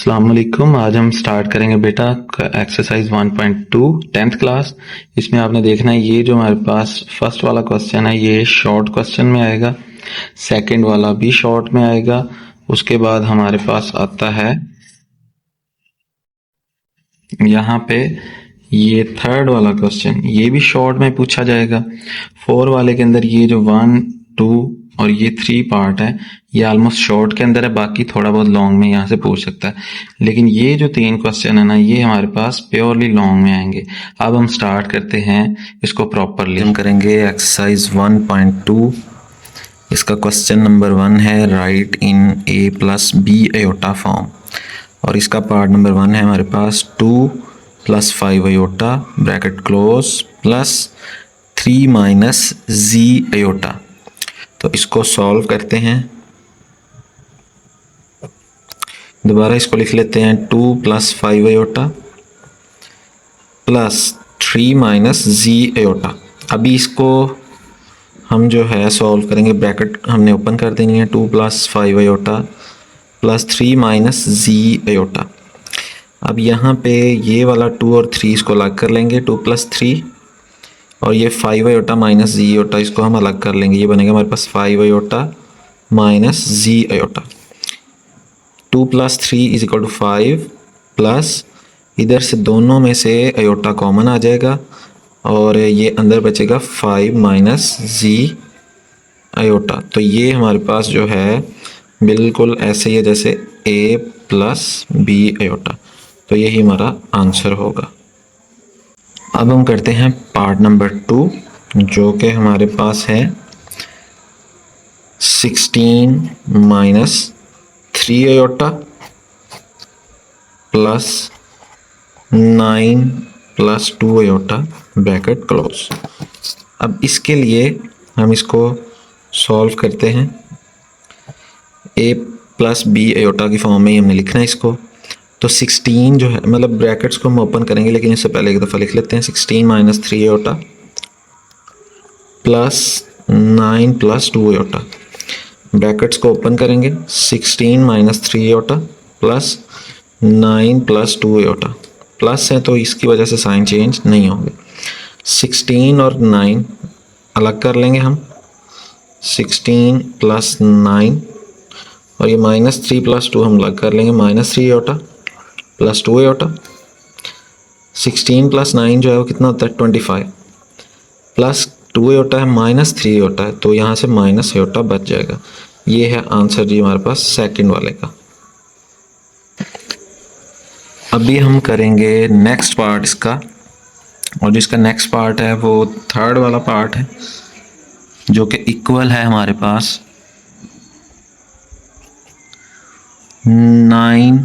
अस्सलाम वालेकुम। आज हम स्टार्ट करेंगे बेटा एक्सरसाइज 1.2 10th क्लास। इसमें आपने देखना है ये जो हमारे पास फर्स्ट वाला क्वेश्चन है ये शॉर्ट क्वेश्चन में आएगा, सेकंड वाला भी शॉर्ट में आएगा। उसके बाद हमारे पास आता है यहाँ पे ये थर्ड वाला क्वेश्चन, ये भी शॉर्ट में पूछा जाएगा। 4 वाले के अंदर ये जो 1, 2 और ये 3 पार्ट है ये ऑलमोस्ट शॉर्ट के अंदर है, बाकी थोड़ा बहुत लॉन्ग में यहाँ से पूछ सकता है। लेकिन ये जो 3 क्वेश्चन है ना ये हमारे पास प्योरली लॉन्ग में आएंगे। अब हम स्टार्ट करते हैं इसको प्रॉपरली। हम करेंगे एक्सरसाइज 1.2। इसका क्वेश्चन नंबर 1 है write in a plus B iota form, और इसका पार्ट नंबर 1 है हमारे पास 2 plus 5 iota bracket close plus 3 minus z iota. तो इसको सॉल्व करते हैं। दोबारा इसको लिख लेते हैं 2 plus 5 iota plus 3 minus z iota. अभी इसको हम जो है सॉल्व करेंगे, ब्रैकेट हमने ओपन कर देनी है 2 plus 5 iota plus 3 minus z iota. अब यहाँ पे ये वाला 2 और 3 इसको अलग कर लेंगे, 2 प्लस 3, और ये 5 आयोटा माइनस z आयोटा इसको हम अलग कर लेंगे। ये बनेगा हमारे पास 5 iota minus z iota. 2 plus 3 is equal to 5 plus इधर से दोनों में से आयोटा कॉमन आ जाएगा और ये अंदर बचेगा 5 माइनस z आयोटा। तो ये हमारे पास जो है बिल्कुल ऐसे ही है जैसे a प्लस b आयोटा। तो यही हमारा आंसर होगा। अब हम करते हैं पार्ट नंबर 2 जो कि हमारे पास है 16 minus 3 iota plus 9 plus 2 iota bracket close. अब इसके लिए हम इसको सॉल्व करते हैं। a प्लस b आयोटा की फॉर्म में ही हमने लिखना है इसको। तो 16 जो है मतलब ब्रैकेट्स को हम ओपन करेंगे, लेकिन इससे पहले एक दफ़ा लिख लेते हैं 16 minus 3 iota plus 9 plus 2 iota. Brackets को ओपन करेंगे 16 minus 3 iota plus 9 plus 2 iota. Plus है तो इसकी वजह से साइन चेंज नहीं होंगे। 16 और 9 अलग कर लेंगे हम, 16 प्लस 9, और ये माइनस 3 प्लस 2 हम अलग कर लेंगे, minus 3 iota plus 2 iota. 16 plus 9 जो है वो कितना होता है 25, प्लस 2 आयोटा है माइनस 3 आयोटा है, तो यहाँ से माइनस आयोटा बच जाएगा। ये है आंसर जी हमारे पास सेकंड वाले का। अभी हम करेंगे नेक्स्ट पार्ट इसका, और जिसका नेक्स्ट पार्ट है वो थर्ड वाला पार्ट है जो कि इक्वल है हमारे पास 9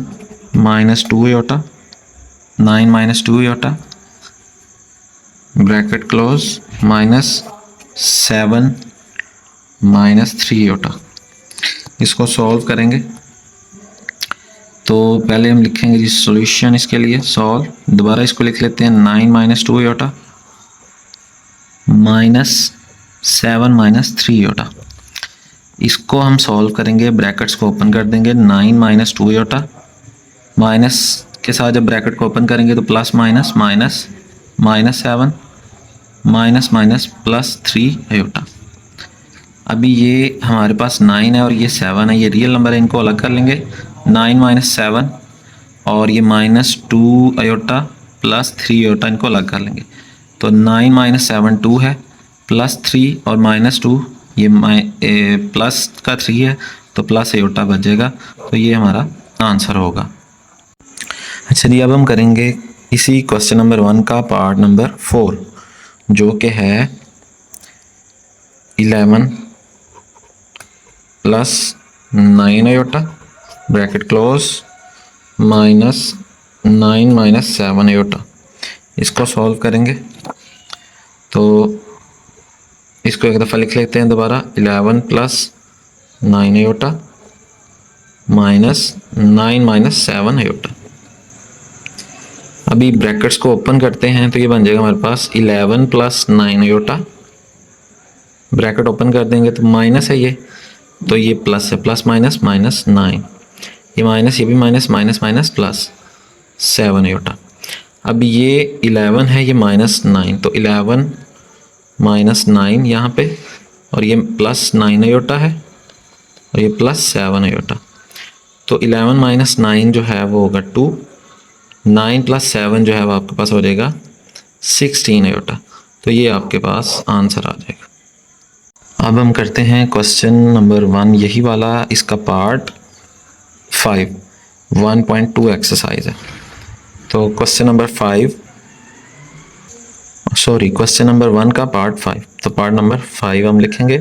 minus 2 iota, 9 minus 2 iota bracket close minus 7 minus 3 iota. इसको सॉल्व करेंगे तो पहले हम लिखेंगे जी सॉल्यूशन इसके लिए सॉल्व। दोबारा इसको लिख लेते हैं 9 minus 2 iota minus 7 minus 3 iota. इसको हम सॉल्व करेंगे, ब्रैकेट्स को ओपन कर देंगे 9 माइनस 2 आयोटा, माइनस के साथ जब ब्रैकेट को ओपन करेंगे तो plus minus minus minus 7 minus minus plus 3 iota. अभी ये हमारे पास 9 है और ये 7 है, ये रियल नंबर है, इनको अलग कर लेंगे 9 माइनस 7, और ये माइनस 2 आयोटा प्लस 3 आयोटा इनको अलग कर लेंगे। तो 9 माइनस 7 2 है, प्लस 3 और माइनस 2, ये प्लस का 3 है तो प्लस आयोटा बच जाएगा। तो ये हमारा आंसर होगा। अच्छा जी, अब हम करेंगे इसी क्वेश्चन नंबर 1 का पार्ट नंबर 4 जो कि है 11 plus 9 iota bracket close minus 9 minus 7 iota. इसको सॉल्व करेंगे तो इसको एक दफ़ा लिख लेते हैं दोबारा 11 plus 9 iota minus 9 minus 7 iota. अभी ब्रैकेट्स को ओपन करते हैं तो ये बन जाएगा हमारे पास 11 प्लस 9 आयोटा, ब्रैकेट ओपन कर देंगे तो माइनस है ये, तो ये प्लस है, प्लस माइनस माइनस 9, ये माइनस, ये भी minus, minus minus plus 7 iota. अब ये 11 है, ये माइनस 9, तो 11 माइनस 9 यहाँ पे, और ये प्लस 9 आयोटा है, और ये प्लस 7 आयोटा। तो 11 माइनस 9 जो है वो होगा 2, 9 प्लस 7 जो है वो आपके पास हो जाएगा 16 आयोटा। तो ये आपके पास आंसर आ जाएगा। अब हम करते हैं क्वेश्चन नंबर 1, यही वाला, इसका पार्ट 5 1.2 एक्सरसाइज है। तो क्वेश्चन नंबर 1 का पार्ट 5, तो पार्ट नंबर 5 हम लिखेंगे,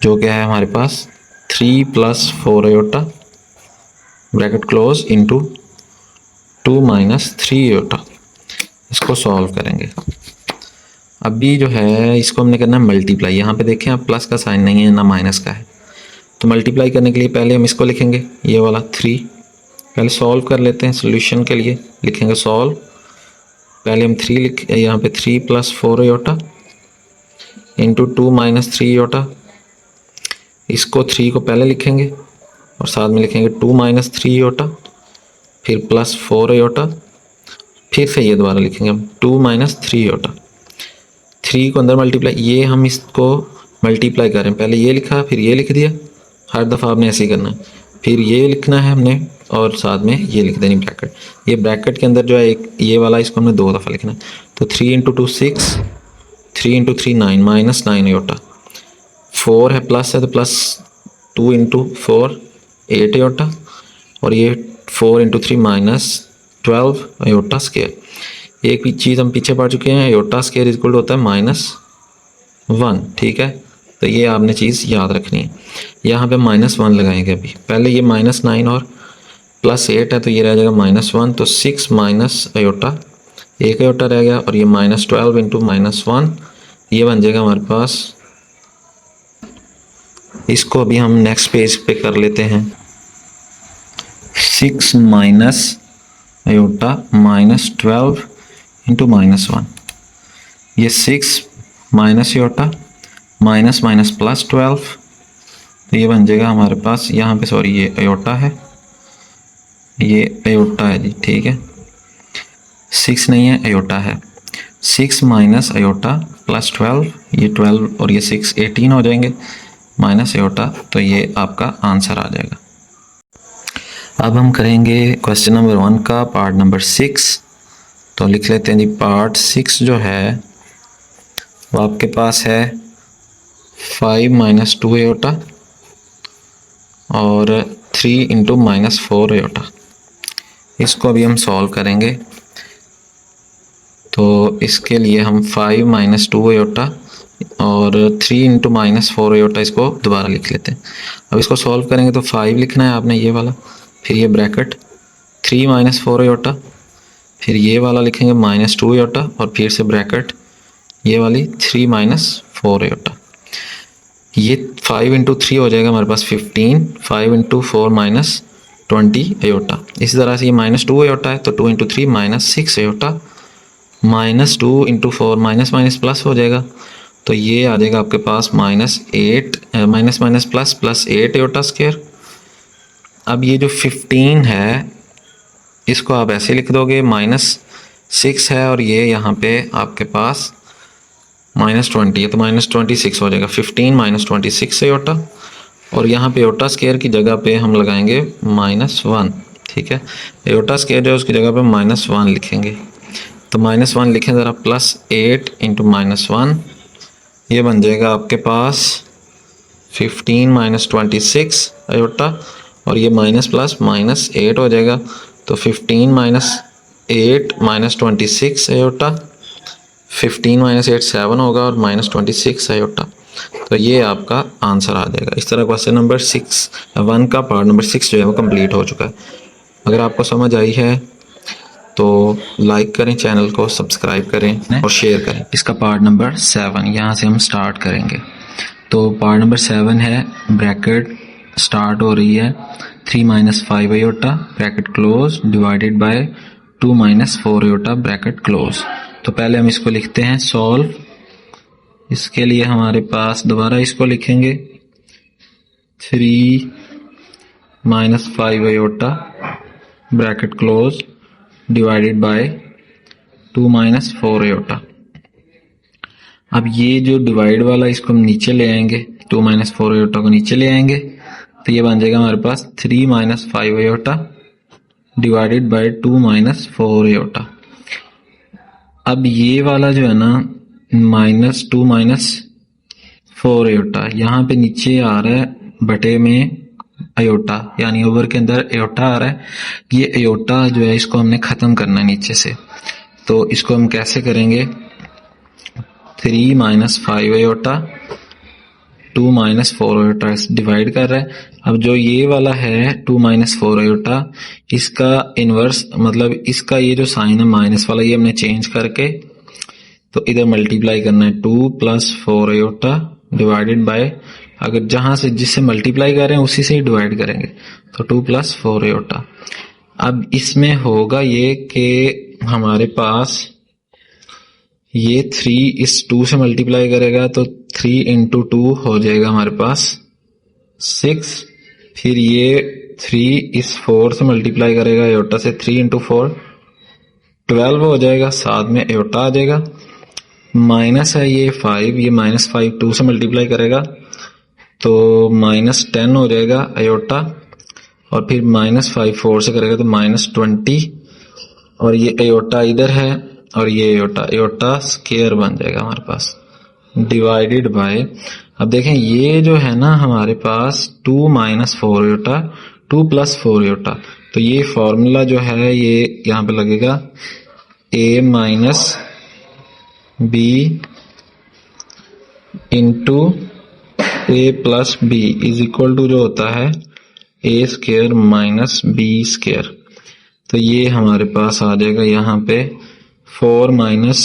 जो क्या है हमारे पास 3 + 4 iota bracket close into 2 - 3 iota. इसको सॉल्व करेंगे। अभी जो है इसको हमने करना है मल्टीप्लाई। यहाँ पे देखें आप, प्लस का साइन नहीं है ना माइनस का है, तो मल्टीप्लाई करने के लिए पहले हम इसको लिखेंगे, ये वाला 3। पहले सॉल्व कर लेते हैं, सोल्यूशन के लिए लिखेंगे सॉल्व। पहले हम 3 यहाँ पे 3 + 4 आयोटा इंटू 2 - 3 आयोटा। इसको 3 को पहले लिखेंगे और साथ में लिखेंगे 2 - 3 आयोटा, फिर प्लस 4 आयोटा, फिर से ये दोबारा लिखेंगे हम 2 - 3 आयोटा। 3 को अंदर मल्टीप्लाई, ये हम इसको मल्टीप्लाई कर रहे हैं, पहले ये लिखा फिर ये लिख दिया, हर दफ़ा आपने ऐसे ही करना है। फिर ये लिखना है हमने और साथ में ये लिख देनी ब्रैकेट। ये ब्रैकेट के अंदर जो है एक ये वाला, इसको हमने 2 दफ़ा लिखना है। तो 3 × 2 6, 3 × 3 9 -9 आयोटा। 4 है प्लस है तो प्लस 2 × 4 8 आयोटा, और ये 4 × 3 -12 आयोटा स्क्वायर। एक चीज़ हम पीछे पढ़ चुके हैं, आयोटा स्क्वायर इक्वल होता है -1, ठीक है। तो ये आपने चीज़ याद रखनी है। यहाँ पे -1 लगाएंगे अभी, पहले ये -9 और +8 है तो ये रह जाएगा -1, तो 6 माइनस आयोटा, 1 आयोटा रह गया, और ये -12 × -1, ये बन जाएगा हमारे पास। इसको अभी हम नेक्स्ट पेज पे कर लेते हैं। 6 माइनस आयोटा -12 × -1, ये 6 minus iota minus minus plus 12, तो ये बन जाएगा हमारे पास। यहाँ पे सॉरी ये आयोटा है, ये आयोटा है जी, ठीक है, 6 नहीं है आयोटा है। 6 माइनस आयोटा प्लस 12, ये 12 और ये 6 18 हो जाएंगे, माइनस आयोटा, तो ये आपका आंसर आ जाएगा। अब हम करेंगे क्वेश्चन नंबर 1 का पार्ट नंबर 6। तो लिख लेते हैं जी, पार्ट 6 जो है वो आपके पास है 5 - 2 आयोटा और 3 × -4 आयोटा। इसको अभी हम सॉल्व करेंगे। तो इसके लिए हम 5 - 2 आयोटा और 3 × -4 आयोटा इसको दोबारा लिख लेते हैं। अब इसको सॉल्व करेंगे तो 5 लिखना है आपने, ये वाला, फिर ये ब्रैकेट 3 - 4 आयोटा, फिर ये वाला लिखेंगे -2 आयोटा, और फिर से ब्रैकेट ये वाली 3 - 4 आयोटा। ये 5 × 3 हो जाएगा हमारे पास 15, 5 × 4 -20 आयोटा। इसी तरह से ये -2 आयोटा है तो 2 × 3 -6 आयोटा, -2 × 4 माइनस माइनस प्लस हो जाएगा, तो ये आ जाएगा आपके पास -8 minus minus plus +8 iota square. अब ये जो 15 है इसको आप ऐसे लिख दोगे, -6 है और ये यहाँ पे आपके पास -20 है तो -26 हो जाएगा, 15 - 26 आयोटा, और यहाँ पे आयोटा स्क्वायर की जगह पे हम लगाएंगे -1, ठीक है। आयोटा स्क्वायर जो है उसकी जगह पे -1 लिखेंगे, तो -1 लिखें ज़रा, +8 × -1, ये बन जाएगा आपके पास 15 - 26 आयोटा, और ये माइनस प्लस -8 हो जाएगा, तो 15 - 8 - 26 आयोटा, 15 - 8 7 होगा, और -26 आयोटा, तो ये आपका आंसर आ जाएगा। इस तरह क्वेश्चन नंबर 1 का पार्ट नंबर 6 जो है वो कंप्लीट हो चुका है। अगर आपको समझ आई है तो लाइक करें, चैनल को सब्सक्राइब करें और शेयर करें। इसका पार्ट नंबर 7 यहाँ से हम स्टार्ट करेंगे। तो पार्ट नंबर 7 है, ब्रैकेट स्टार्ट हो रही है 3 - 5 iota bracket close divided by 2 - 4 iota bracket close. तो पहले हम इसको लिखते हैं सॉल्व। इसके लिए हमारे पास दोबारा इसको लिखेंगे 3 minus 5 iota bracket close divided by 2 minus 4 iota. अब ये जो डिवाइड वाला इसको हम नीचे ले आएंगे, 2 माइनस 4 आयोटा को नीचे ले आएंगे तो ये बन जाएगा हमारे पास 3 minus 5 iota divided by 2 minus 4 iota. अब ये वाला जो है ना माइनस 2 माइनस 4 आयोटा यहाँ पे नीचे आ रहा है बटे में आयोटा, यानी ओवर के अंदर आयोटा आ रहा है। ये आयोटा जो है इसको हमने खत्म करना है नीचे से, तो इसको हम कैसे करेंगे, 3 minus 5 iota 2 minus 4 iota divide कर रहा है। अब जो ये वाला है 2 माइनस 4 आयोटा, इसका इनवर्स मतलब इसका ये जो साइन है माइनस वाला ये हमने चेंज करके तो इधर मल्टीप्लाई करना है 2 प्लस 4 आयोटा डिवाइडेड बाय, अगर जहां से जिससे मल्टीप्लाई कर रहे हैं उसी से ही डिवाइड करेंगे तो 2 प्लस 4 आयोटा। अब इसमें होगा ये कि हमारे पास ये 3 इस 2 से मल्टीप्लाई करेगा तो 3 इंटू 2 हो जाएगा हमारे पास 6, फिर ये 3 इस 4 से मल्टीप्लाई करेगा आयोटा से, 3 इंटू 4 12 हो जाएगा, साथ में आयोटा आ जाएगा। माइनस है ये 5, ये माइनस 5 2 से मल्टीप्लाई करेगा तो माइनस 10 हो जाएगा आयोटा, और फिर माइनस 5 4 से करेगा तो माइनस 20, और ये आयोटा इधर है और ये आयोटा स्क्वायर बन जाएगा हमारे पास डिवाइडेड बाय। अब देखें ये जो है ना हमारे पास 2 माइनस 4 आयोटा 2 प्लस 4 आयोटा, तो ये फॉर्मूला जो है ये यहाँ पे लगेगा a minus B into A plus B is equal to जो होता है A square minus B square. तो ये हमारे पास आ जाएगा यहाँ पे 4 माइनस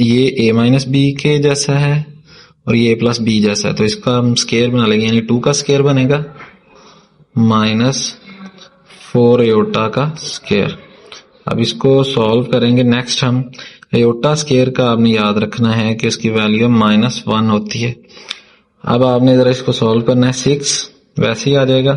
ये a माइनस बी के जैसा है और ये a प्लस बी जैसा है, तो इसका हम स्क्वायर बना लेंगे, यानी 2 का स्क्वायर बनेगा माइनस 4 आयोटा का स्क्वायर। अब इसको सॉल्व करेंगे। नेक्स्ट हम आयोटा स्क्वायर का आपने याद रखना है कि इसकी वैल्यू -1 होती है। अब आपने जरा इसको सॉल्व करना है, 6 वैसे ही आ जाएगा,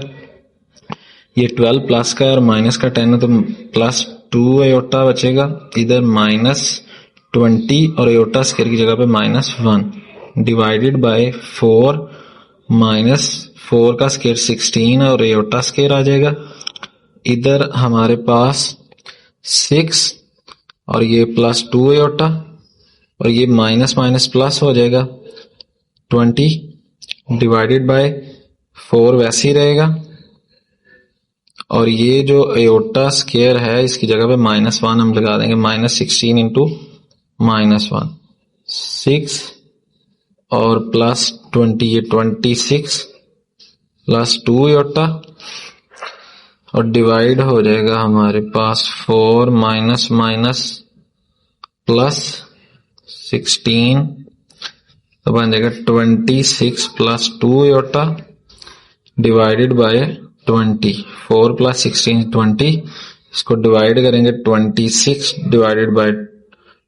ये 12 प्लस का है और माइनस का 10 है तो प्लस 2 आयोटा बचेगा, इधर -20 और आयोटा स्क्वायर की जगह पे -1 डिवाइडेड बाय 4 माइनस 4 का स्क्वायर 16 और आयोटा स्क्वायर आ जाएगा। इधर हमारे पास 6 और ये प्लस 2 आयोटा और ये माइनस माइनस प्लस हो जाएगा 20 डिवाइडेड बाय 4 वैसे ही रहेगा, और ये जो आयोटा स्क्वायर है इसकी जगह पे -1 हम लगा देंगे, -16 इंटू -1 6 और प्लस 20 ये 26 प्लस 2 आयोटा और डिवाइड हो जाएगा हमारे पास 4 माइनस माइनस प्लस 16 तो बन जाएगा 26 plus 2 iota divided by 20, 4 plus 16 20, इसको डिवाइड करेंगे 26 divided by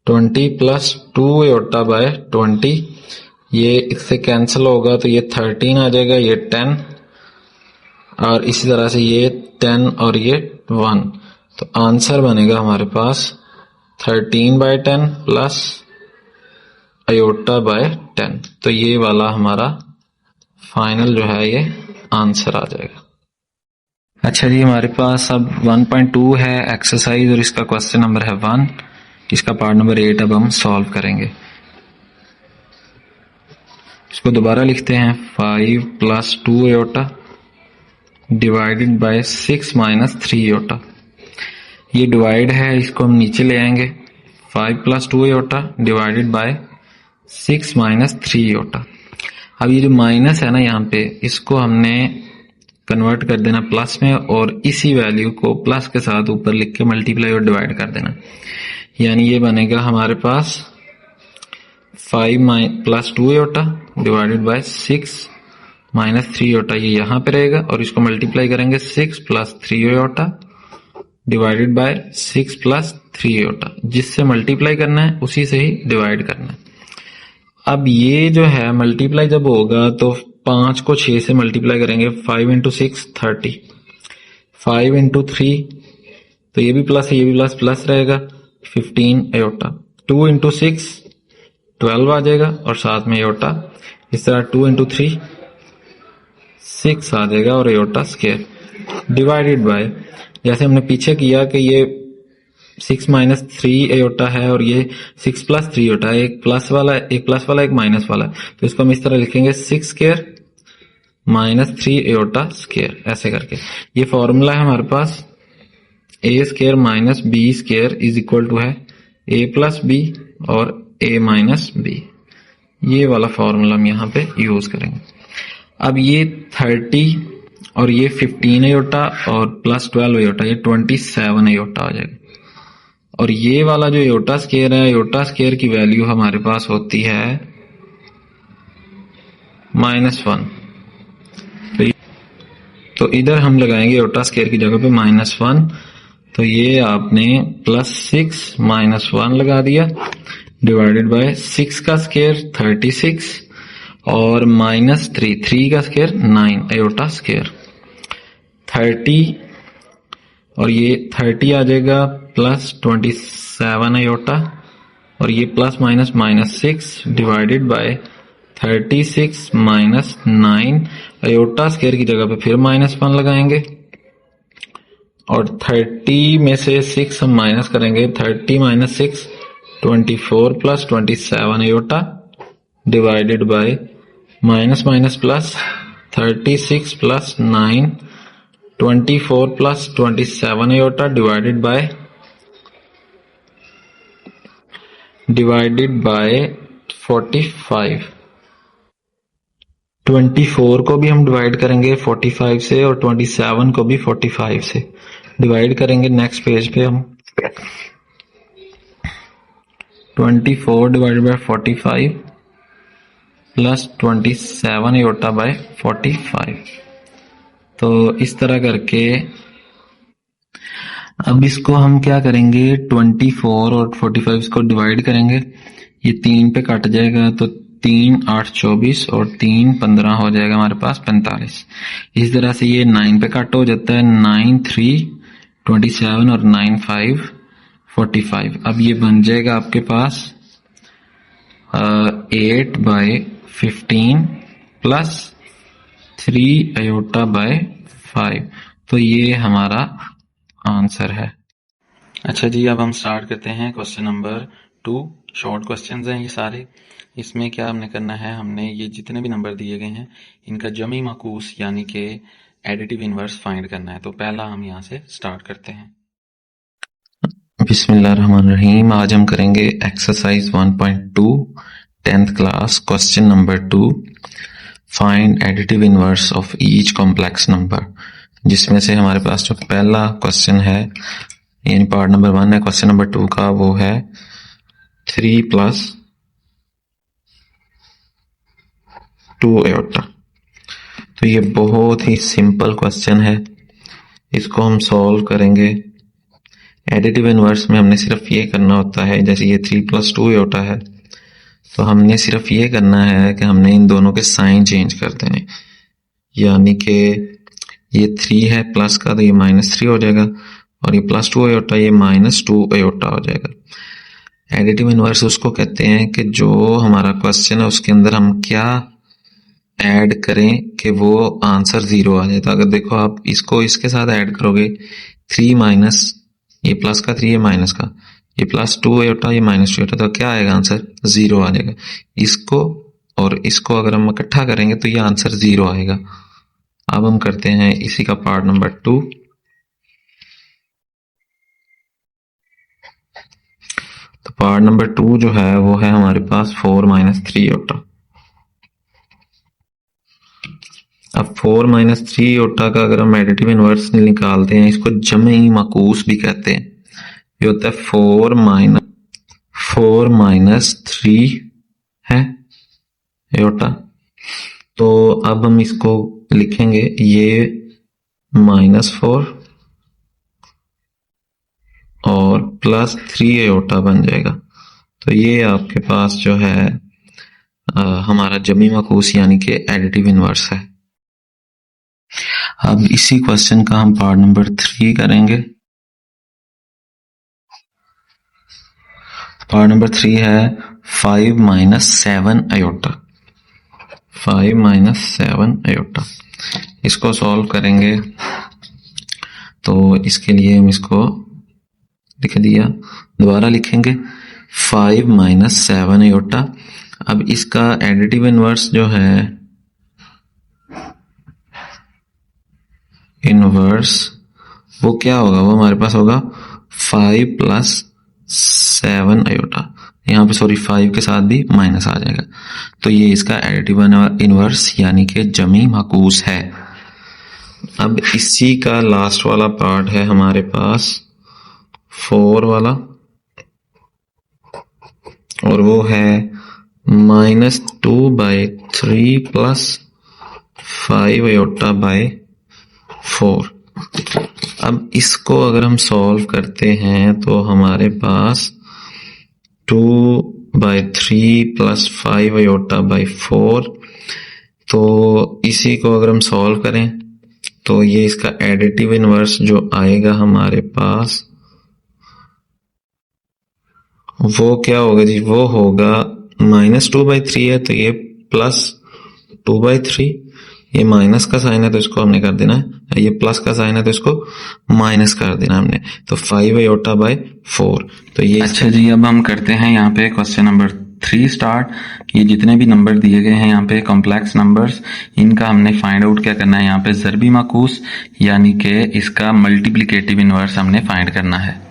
20 plus 2 iota by 20, ये इससे कैंसिल होगा तो ये 13 आ जाएगा, ये 10 और इसी तरह से ये 10 और ये 1, तो आंसर बनेगा हमारे पास 13/10 प्लस आयोटा बाय 10। तो ये वाला हमारा फाइनल जो है ये आंसर आ जाएगा। अच्छा जी, हमारे पास अब 1.2 है एक्सरसाइज और इसका क्वेश्चन नंबर है 1, इसका पार्ट नंबर 8 अब हम सॉल्व करेंगे। इसको दोबारा लिखते हैं, 5 plus 2 iota divided bye 6 minus 3 iota. ये डिवाइड है, इसको हम नीचे ले आएंगे, 5 plus 2 iota divided bye 6 minus 3 iota. अब ये जो माइनस है ना यहाँ पे, इसको हमने कन्वर्ट कर देना प्लस में और इसी वैल्यू को प्लस के साथ ऊपर लिख के मल्टीप्लाई और डिवाइड कर देना, यानी ये बनेगा हमारे पास 5 plus 2 iota divided bye 6 minus 3 iota, ये यहाँ पे रहेगा और इसको मल्टीप्लाई करेंगे 6 plus 3 iota divided bye 6 plus 3 iota, जिससे मल्टीप्लाई करना है उसी से ही डिवाइड करना है। अब ये जो है मल्टीप्लाई जब होगा तो 5 को 6 से मल्टीप्लाई करेंगे, 5 इंटू 6 30, 5 इंटू 3 तो ये भी प्लस है, ये भी प्लस, प्लस रहेगा 15 एयोटा, 2 इंटू 6 12 आ जाएगा और साथ में एयोटा, इस तरह 2 इंटू 3 6 आ जाएगा और एयोटा स्क्वायर डिवाइडेड बाय, जैसे हमने पीछे किया कि ये 6 माइनस 3 एयोटा है और ये 6 प्लस 3 एयोटा है, एक प्लस वाला एक माइनस वाला है, तो इसको हम इस तरह लिखेंगे 6 स्क्वायर माइनस 3 एयोटा स्क्वायर, ऐसे करके। ये फॉर्मूला है हमारे पास, A square minus B square is equal to है ए प्लस बी और ए माइनस बी, ये वाला फॉर्मूला हम यहाँ पे यूज करेंगे। अब ये 30 और ये 15 एयोटा और प्लस 12 एयोटा, ये 27 एयोटा आ जाएगा। और ये वाला जो एयोटा स्क्वायर है, एयोटा स्क्वायर की वैल्यू हमारे पास होती है -1, तो इधर हम लगाएंगे एयोटा स्क्वायर की जगह पे -1, तो ये आपने +6 -1 लगा दिया डिवाइडेड बाय 6 का स्क्वायर 36 और -3 का स्क्वायर 9 एयोटा स्क्वायर, 30 और ये 30 आ जाएगा +27 एयोटा और ये plus minus -6 divided by 36 -9 aorta square की जगह पे फिर -1 लगाएंगे और 30 में से 6 हम माइनस करेंगे, 30 minus 6 24 plus 27 aorta divided bye minus minus plus 36 plus 9 24 plus 27 aorta divided by 45। 24 को भी हम डिवाइड करेंगे 45 से और 27 को भी 45 से डिवाइड करेंगे। नेक्स्ट पेज पे हम 24 divided by 45 plus 27 iota by 45, तो इस तरह करके अब इसको हम क्या करेंगे, 24 और 45 को डिवाइड करेंगे, ये 3 पे कट जाएगा तो 3 8 24 और 3 15 हो जाएगा हमारे पास 45। इस तरह से ये 9 पे कट हो जाता है, 9 3 27 और 9 5 45। अब ये बन जाएगा आपके पास 8 बाय 15 प्लस 3 एयोटा बाय 5, तो ये हमारा आंसर है। अच्छा जी, अब हम स्टार्ट करते हैं क्वेश्चन नंबर 2। शॉर्ट क्वेश्चंस हैं ये सारे। इसमें क्या हमने करना है, हमने ये जितने भी नंबर दिए गए हैं इनका जमी माकूस यानी कि एडिटिव इनवर्स फाइंड करना है। तो पहला हम यहाँ से स्टार्ट करते हैं। बिस्मिल्लाहिर्रहमानिर्रहीम। आज हम करेंगे exercise 1.2 10th class question number 2, find additive inverse of each complex number, जिसमें से हमारे पास जो पहला क्वेश्चन है यानी पार्ट नंबर 1 है क्वेश्चन नंबर 2 का, वो है 3 + 2 एयोटा। तो ये बहुत ही सिंपल क्वेश्चन है, इसको हम सॉल्व करेंगे। एडिटिव इनवर्स में हमने सिर्फ ये करना होता है, जैसे ये 3 + 2 एयोटा है तो हमने सिर्फ ये करना है कि हमने इन दोनों के साइन चेंज कर देने, यानी कि ये 3 है प्लस का तो ये -3 हो जाएगा और ये +2 एयोटा ये -2 एयोटा हो जाएगा। एडिटिव इनवर्स उसको कहते हैं कि जो हमारा क्वेश्चन है उसके अंदर हम क्या ऐड करें कि वो आंसर 0 आ जाए। तो अगर देखो आप इसको इसके साथ ऐड करोगे, 3 माइनस ये प्लस का 3 ये माइनस का, ये +2 एयोटा ये -2 एयोटा, तो क्या आएगा आंसर 0 आ जाएगा। इसको और इसको अगर हम इकट्ठा करेंगे तो ये आंसर 0 आएगा। अब हम करते हैं इसी का पार्ट नंबर 2। तो पार्ट नंबर 2 जो है वो है हमारे पास 4 - 3 एयोटा। अब 4 - 3 एयोटा का अगर हम एडिटिव इनवर्स निकालते हैं, इसको जमी माकूस भी कहते हैं। ये होता है 4 - 3 है एयोटा। तो अब हम इसको लिखेंगे, ये -4 और +3 एयोटा बन जाएगा। तो ये आपके पास जो है हमारा जमी मकूस यानी कि एडिटिव इनवर्स है। अब इसी क्वेश्चन का हम पार्ट नंबर 3 करेंगे। पार्ट नंबर 3 है 5 माइनस 7 अयोटा। 5 माइनस 7 अयोटा, इसको सॉल्व करेंगे तो इसके लिए हम इसको लिख दिया, दोबारा लिखेंगे 5 माइनस 7 अयोटा। अब इसका एडिटिव इनवर्स जो है, इनवर्स वो क्या होगा, वो हमारे पास होगा 5 प्लस 7 अयोटा। यहाँ पे सॉरी 5 के साथ भी माइनस आ जाएगा, तो ये इसका एडिटिव इनवर्स यानी कि जमी माकूस है। अब इसी का लास्ट वाला पार्ट है हमारे पास 4 वाला, और वो है -2/3 प्लस 5 अयोटा बाय 4। अब इसको अगर हम सॉल्व करते हैं तो हमारे पास 2/3 प्लस 5 अयोटा बाय 4, तो इसी को अगर हम सॉल्व करें तो ये इसका एडिटिव इनवर्स जो आएगा हमारे पास वो क्या होगा जी, वो होगा -2/3 है तो ये +2/3, ये माइनस का साइन है तो इसको हमने कर देना है, ये प्लस का साइन है तो इसको माइनस कर देना हमने, तो 5 अयोटा बाय 4। तो ये अच्छा जी, अब हम करते हैं यहाँ पे क्वेश्चन नंबर 3 स्टार्ट। ये जितने भी नंबर दिए गए हैं यहाँ पे कॉम्प्लेक्स नंबर्स, इनका हमने फाइंड आउट क्या करना है, यहाँ पे ज़रबी माकूस यानी कि इसका मल्टीप्लिकेटिव इनवर्स हमने फाइंड करना है।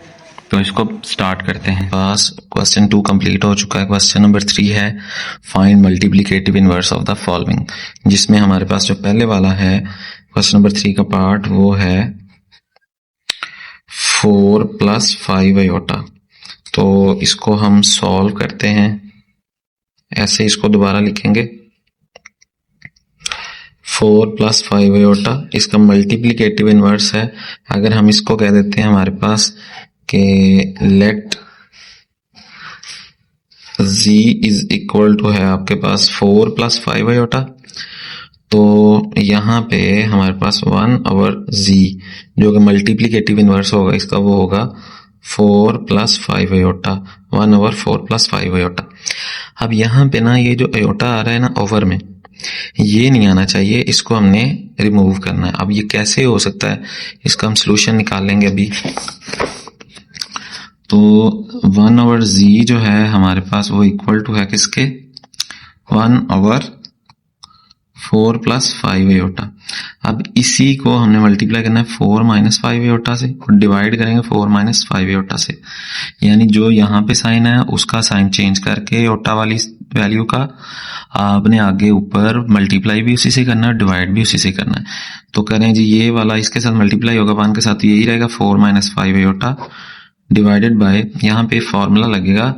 तो इसको स्टार्ट करते हैं। बस क्वेश्चन 2 कंप्लीट हो चुका है। क्वेश्चन नंबर 3 है find multiplicative inverse of the following, जिसमें हमारे पास जो पहले वाला है क्वेश्चन नंबर 3 का पार्ट वो है 4 प्लस 5 अयोटा। तो इसको हम सॉल्व करते हैं, ऐसे इसको दोबारा लिखेंगे 4 प्लस 5 अयोटा, इसका मल्टीप्लिकेटिव इनवर्स है। अगर हम इसको कह देते हैं हमारे पास कि let z is equal to है आपके पास 4 प्लस 5 अयोटा, तो यहाँ पे हमारे पास 1/z जो कि मल्टीप्लिकेटिव इनवर्स होगा इसका, वो होगा 4 प्लस 5 अयोटा, 1/4 प्लस 5 अयोटा। अब यहाँ पे ना ये जो अयोटा आ रहा है ना ओवर में, ये नहीं आना चाहिए, इसको हमने रिमूव करना है। अब ये कैसे हो सकता है, इसका हम सोल्यूशन निकालेंगे अभी। तो 1/z जो है हमारे पास वो इक्वल टू है किसके, 1/4 प्लस 5 अयोटा। अब इसी को हमने मल्टीप्लाई करना है 4 माइनस 5 अयोटा से, और डिवाइड करेंगे 4 माइनस 5 अयोटा से, यानी जो यहाँ पे साइन है उसका साइन चेंज करके अयोटा वाली वैल्यू का आपने आगे ऊपर मल्टीप्लाई भी उसी से करना है, डिवाइड भी उसी से करना है। तो करें जी, ये वाला इसके साथ मल्टीप्लाई होगा 1 के साथ, तो यही रहेगा 4 माइनस 5 अयोटा डिवाइडेड बाय, यहाँ पे फॉर्मूला लगेगा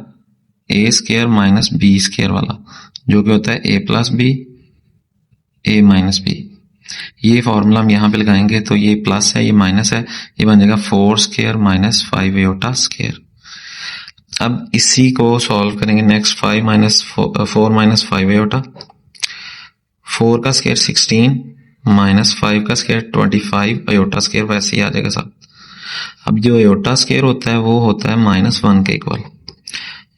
a square minus b square वाला, जो कि होता है a plus B a minus B. ये फॉर्मूला हम यहाँ पे लगाएंगे तो ये प्लस है, ये माइनस है, ये बन जाएगा 4 स्क्वायर माइनस 5 अयोटा स्क्वायर। अब इसी को सॉल्व करेंगे नेक्स्ट, 4 माइनस 5 अयोटा, 4 का स्क्वायर 16 माइनस 5 का स्क्वायर 25 अयोटा स्क्वायर, वैसे ही आ जाएगा साहब। अब जो अयोटा स्क्वायर होता है वो होता है -1 के इक्वल,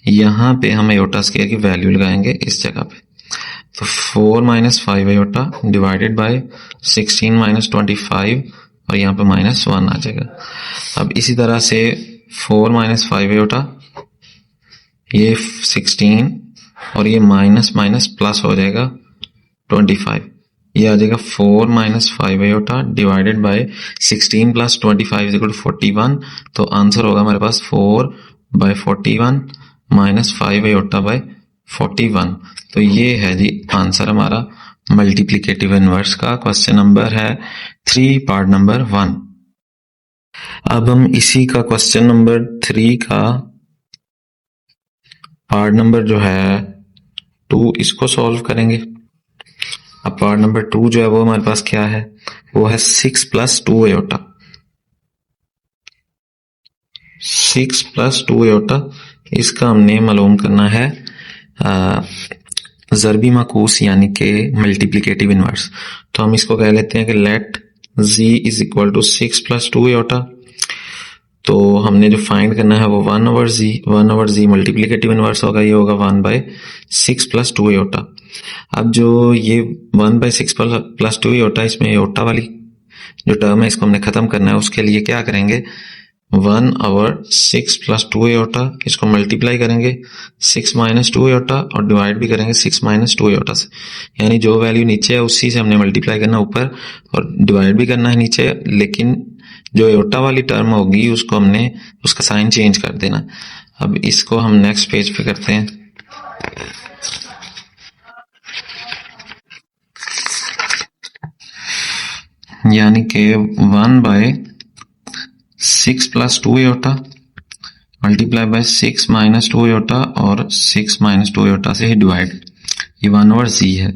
यहाँ पे हम अयोटा स्क्वायर की वैल्यू लगाएंगे इस जगह पे, तो 4 minus 5 iota divided by 16 minus 25, और यहाँ पे -1 आ जाएगा। अब इसी तरह से 4 माइनस 5 अयोटा, ये 16 और ये माइनस माइनस प्लस हो जाएगा 25, ये आ जाएगा 4 minus 5 iota divided by 16 plus 25 is equal to 41। तो आंसर होगा हमारे पास 4/41 माइनस 5 अयोटा बाय 41। तो ये है जी आंसर हमारा मल्टीप्लिकेटिव इनवर्स का। क्वेश्चन नंबर है 3 पार्ट नंबर 1। अब हम इसी का क्वेश्चन नंबर 3 का पार्ट नंबर जो है 2 इसको सॉल्व करेंगे। अब पार्ट नंबर 2 जो है वो हमारे पास क्या है, वो है 6 प्लस 2 अयोटा। 6 प्लस 2 अयोटा, इसका हमने मालूम करना है ज़रबी माकूस यानी कि मल्टीप्लिकेटिव इनवर्स। तो हम इसको कह लेते हैं कि let z is equal to 6 plus 2 iota. तो हमने जो फाइंड करना है वो 1/z मल्टीप्लिकेटिव इनवर्स होगा, ये होगा 1/6 प्लस 2 आयोटा। अब जो ये 1/6 प्लस 2 आयोटा, इसमें आयोटा वाली जो टर्म है इसको हमने खत्म करना है। उसके लिए क्या करेंगे, 1/6 प्लस 2 आयोटा, इसको मल्टीप्लाई करेंगे 6 माइनस 2 आयोटा और डिवाइड भी करेंगे 6 माइनस 2 आयोटा से। यानी जो वैल्यू नीचे है उसी से हमने मल्टीप्लाई करना ऊपर और डिवाइड भी करना है नीचे, लेकिन जो आयोटा वाली टर्म होगी उसको हमने उसका साइन चेंज कर देना। अब इसको हम नेक्स्ट पेज पे करते हैं। यानी कि 1/6 plus 2 iota multiply by 6 minus 2 iota और 6 माइनस 2 आयोटा से ही डिवाइड, ये 1/z है।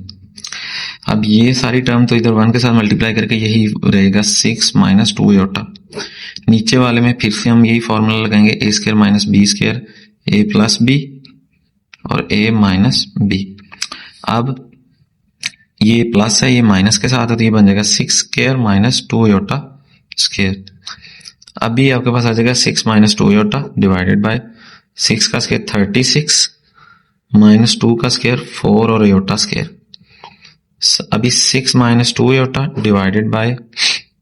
अब ये सारी टर्म तो इधर 1 के साथ मल्टीप्लाई करके यही रहेगा 6 माइनस 2 आयोटा। नीचे वाले में फिर से हम यही फॉर्मूला लगाएंगे a square minus b square a plus b और a माइनस b। अब ये प्लस है, ये माइनस के साथ है तो ये बन जाएगा 6 स्क्वायर माइनस 2 आयोटा स्क्वायर। अभी आपके पास आ जाएगा 6 माइनस 2 आयोटा डिवाइडेड बाय 6 का स्क्वायर 36 माइनस 2 का स्क्वायर 4 और आयोटा स्क्वायर। अभी 6 माइनस 2 आयोटा डिवाइडेड बाय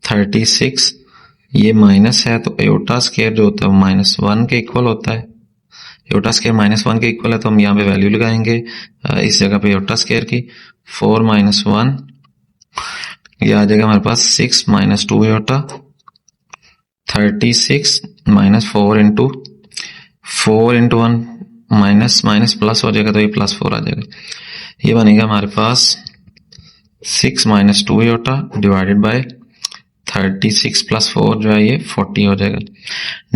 36, ये माइनस है तो आयोटा स्क्वायर जो होता है माइनस 1 के इक्वल होता है। आयोटा स्क्वायर माइनस 1 के इक्वल है तो हम यहाँ पे वैल्यू लगाएंगे इस जगह पे आयोटा स्क्वायर की 4 माइनस 1, ये आ जाएगा हमारे पास 6 minus 2 iota 36 minus 4 into 1 minus minus plus हो जाएगा तो ये प्लस 4 आ जाएगा। ये बनेगा हमारे पास 6 minus 2 iota divided bye 36 plus 4 जो है ये 40 हो जाएगा।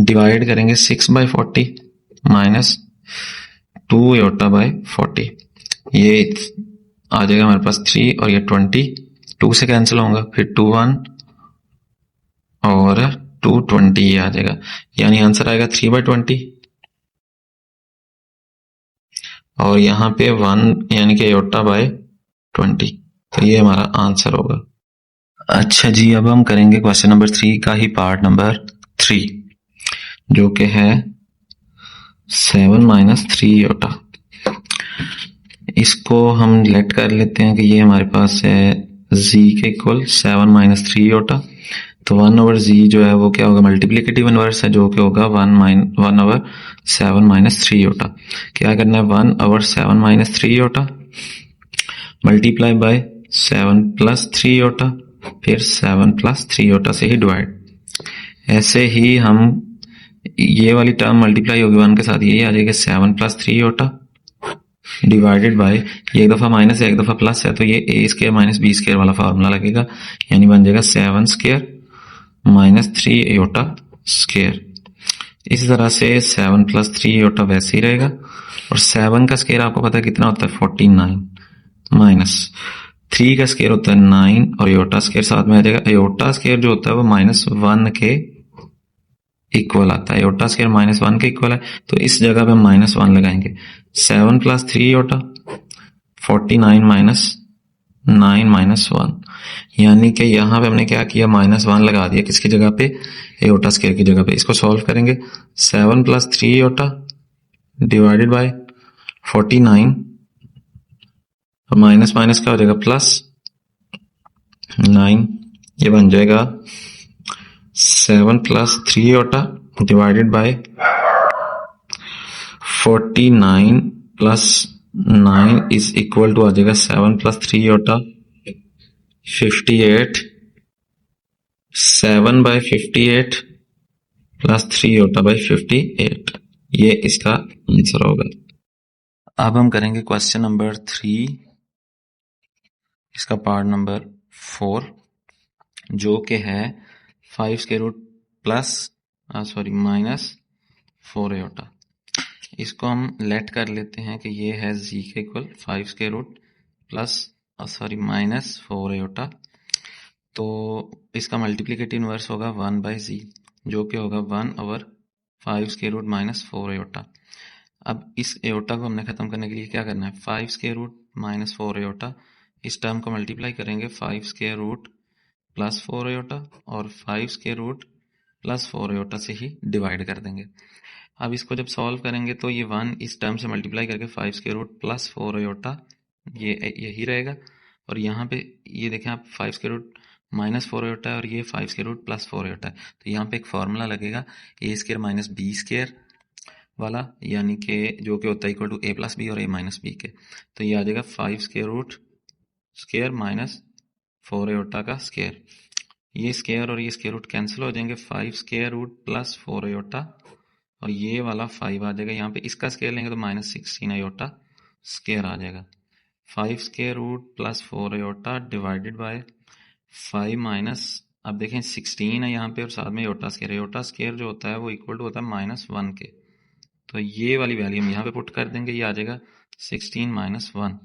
डिवाइड करेंगे 6/40 माइनस 2 आयोटा बाय 40, ये आ जाएगा हमारे पास 3 और ये 20, 2 से कैंसिल होगा, फिर 2 1 और 2 20 ये आ जाएगा। यानी आंसर आएगा 3/20 और यहाँ पे 1 यानी कि आयोटा बाय 20, तो ये हमारा आंसर होगा। अच्छा जी, अब हम करेंगे क्वेश्चन नंबर 3 का ही पार्ट नंबर 3 जो कि है 7 माइनस 3 आयोटा। इसको हम लेट कर लेते हैं कि ये हमारे पास है z के इक्वल 7 माइनस 3 आयोटा। तो 1/z जो है वो क्या होगा, मल्टीप्लिकेटिव इनवर्स है जो कि होगा 1/7 माइनस 3 आयोटा। क्या करना है, 1/7 minus 3 iota multiply by 7 plus 3 iota, फिर 7 प्लस 3 आयोटा से ही डिवाइड। ऐसे ही हम ये वाली टर्म मल्टीप्लाई होगी 1 के साथ, यही आ जाएगा 7 प्लस 3 आयोटा डिवाइडेड बाय, ये एक दफा माइनस है एक दफा प्लस है तो ये a square minus b square वाला फार्मूला लगेगा, यानी बन जाएगा 7 स्क्वायर माइनस 3 आयोटा स्क्वायर। इसी तरह से 7 प्लस 3 आयोटा वैसे ही रहेगा और 7 का स्क्वायर आपको पता है कितना होता है 49 माइनस 3 का स्क्वायर होता है 9 और आयोटा स्क्वायर साथ में आ जाएगा। आयोटा स्क्वायर जो होता है वो -1 के इक्वल आता है, आयोटा स्क्वायर -1 के इक्वल है तो इस जगह पे -1 लगाएंगे। 7 प्लस 3 आयोटा 49 माइनस 9 माइनस 1, यानी कि यहाँ पे हमने क्या किया -1 लगा दिया किसकी जगह पे, आयोटा स्क्वायर की जगह पे। इसको सॉल्व करेंगे 7 plus 3 iota divided by 49, minus minus क्या हो जाएगा प्लस 9, ये बन जाएगा 7 plus 3 iota divided by 49 plus 9 is equal to आ जाएगा 7 plus 3 iota 58, 7/58 plus 3 iota by 58, ये इसका आंसर होगा। अब हम करेंगे क्वेश्चन नंबर 3, इसका पार्ट नंबर 4 जो कि है 5 square root plus minus 4 iota. इसको हम लेट कर लेते हैं कि ये है z के equal 5 square root plus minus 4 iota. तो इसका मल्टीप्लिकेटिव इनवर्स होगा 1/z जो कि होगा 1/5 स्क्वायर रूट माइनस 4 आयोटा। अब इस आयोटा को हमने खत्म करने के लिए क्या करना है, 5 स्क्वायर रूट माइनस 4 आयोटा, इस टर्म को मल्टीप्लाई करेंगे 5 स्क्वायर रूट प्लस 4 आयोटा और 5 स्क्वायर रूट प्लस 4 आयोटा से ही डिवाइड कर देंगे। अब इसको जब सॉल्व करेंगे तो ये 1 इस टर्म से मल्टीप्लाई करके 5 स्क्वायर रूट प्लस 4 आयोटा ये यही रहेगा, और यहाँ पे ये देखें आप 5 स्क्वायर रूट माइनस 4 आयोटा है और ये 5 स्क्वायर रूट प्लस 4 आयोटा है, तो यहाँ पे एक फार्मूला लगेगा A square minus B square वाला, यानी कि जो कि होता है equal to A plus B और ए माइनस बी के। तो ये आ जाएगा 5 square root square minus 4 iota का स्क्वायर, ये स्क्वायर और ये स्क्वायर रूट कैंसिल हो जाएंगे, 5 स्क्वायर रूट प्लस 4 आयोटा और ये वाला 5 आ जाएगा, यहाँ पे इसका स्क्वायर लेंगे तो माइनस 16 आयोटा स्क्वायर आ जाएगा। 5 square root plus 4 iota divided by 5 minus, अब देखें 16 है यहाँ पे और साथ में आयोटा स्क्वायर जो होता है वो इक्वल टू होता है -1 के, तो ये वाली वैल्यू हम यहाँ पे पुट कर देंगे, ये आ जाएगा 16 माइनस 1।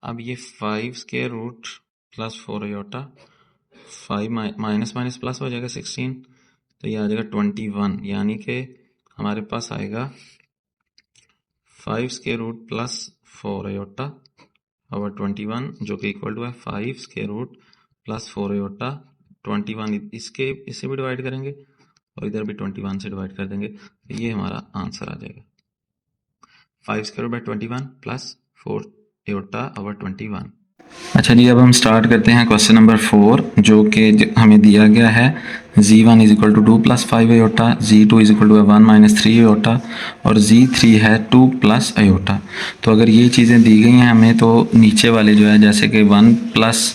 अब ये 5 square root plus 4 iota 5 minus minus plus हो जाएगा 16, तो ये आ जाएगा 21, यानी कि हमारे पास आएगा 5 स्क्वायर रूट प्लस 4 आयोटा और 21 जो कि इक्वल टू है 5 स्क्वायर रूट प्लस 4 आयोटा 21, इससे भी डिवाइड करेंगे और इधर भी 21 से डिवाइड कर देंगे, तो ये हमारा आंसर आ जाएगा 5 square root by 21 plus 4 iota over 21। अच्छा जी, अब हम स्टार्ट करते हैं क्वेश्चन नंबर 4, जो कि हमें दिया गया है z1 is equal to 2 plus 5 iota, z2 is equal to 1 minus 3 iota और z3 है 2 प्लस आयोटा। तो अगर ये चीज़ें दी गई हैं हमें, तो नीचे वाले जो है जैसे कि 1 plus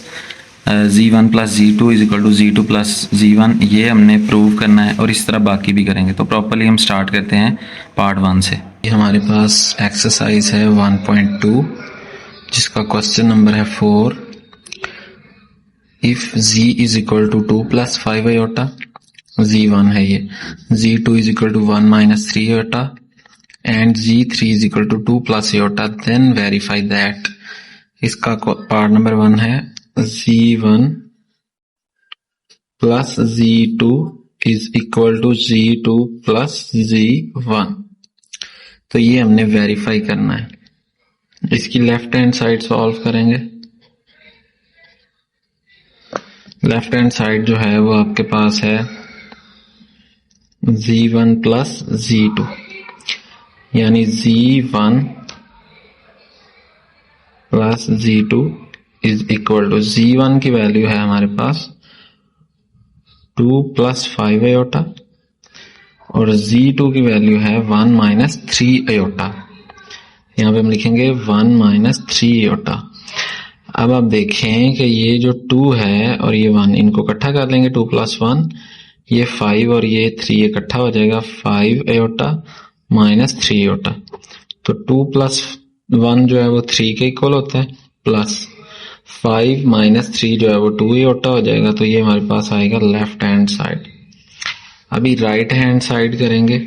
z1 plus z2 is equal to z2 plus z1, ये हमने प्रूव करना है और इस तरह बाकी भी करेंगे। तो प्रॉपर्ली हम स्टार्ट करते हैं पार्ट 1 से। ये हमारे पास एक्सरसाइज है 1.2 जिसका क्वेश्चन नंबर है 4। If z is equal to 2 plus 5 iota, z1 है ये, z2 is equal to 1 minus 3 iota and z3 is equal to 2 plus iota, then verify that. इसका पार्ट नंबर 1 है z1 plus z2 is equal to z2 plus z1, तो ये हमने verify करना है। इसकी लेफ्ट हैंड साइड सॉल्व करेंगे। Left hand side जो है वो आपके पास है z1 प्लस z2, यानी z1 plus z2 is equal to, z1 की वैल्यू है हमारे पास 2 प्लस 5 आयोटा और z2 की वैल्यू है 1 माइनस 3 आयोटा। यहाँ पे हम लिखेंगे 1 माइनस 3 आयोटा। अब आप देखें कि ये जो 2 है और ये 1, इनको इकट्ठा कर लेंगे, 2 प्लस 1 ये 5 और ये 3 इकट्ठा हो जाएगा 5 आयोटा माइनस 3 आयोटा। तो 2 प्लस 1 जो है वो 3 के इक्वल होता है, प्लस 5 माइनस 3 जो है वो 2 आयोटा हो जाएगा। तो ये हमारे पास आएगा लेफ्ट हैंड साइड। अभी राइट हैंड साइड करेंगे।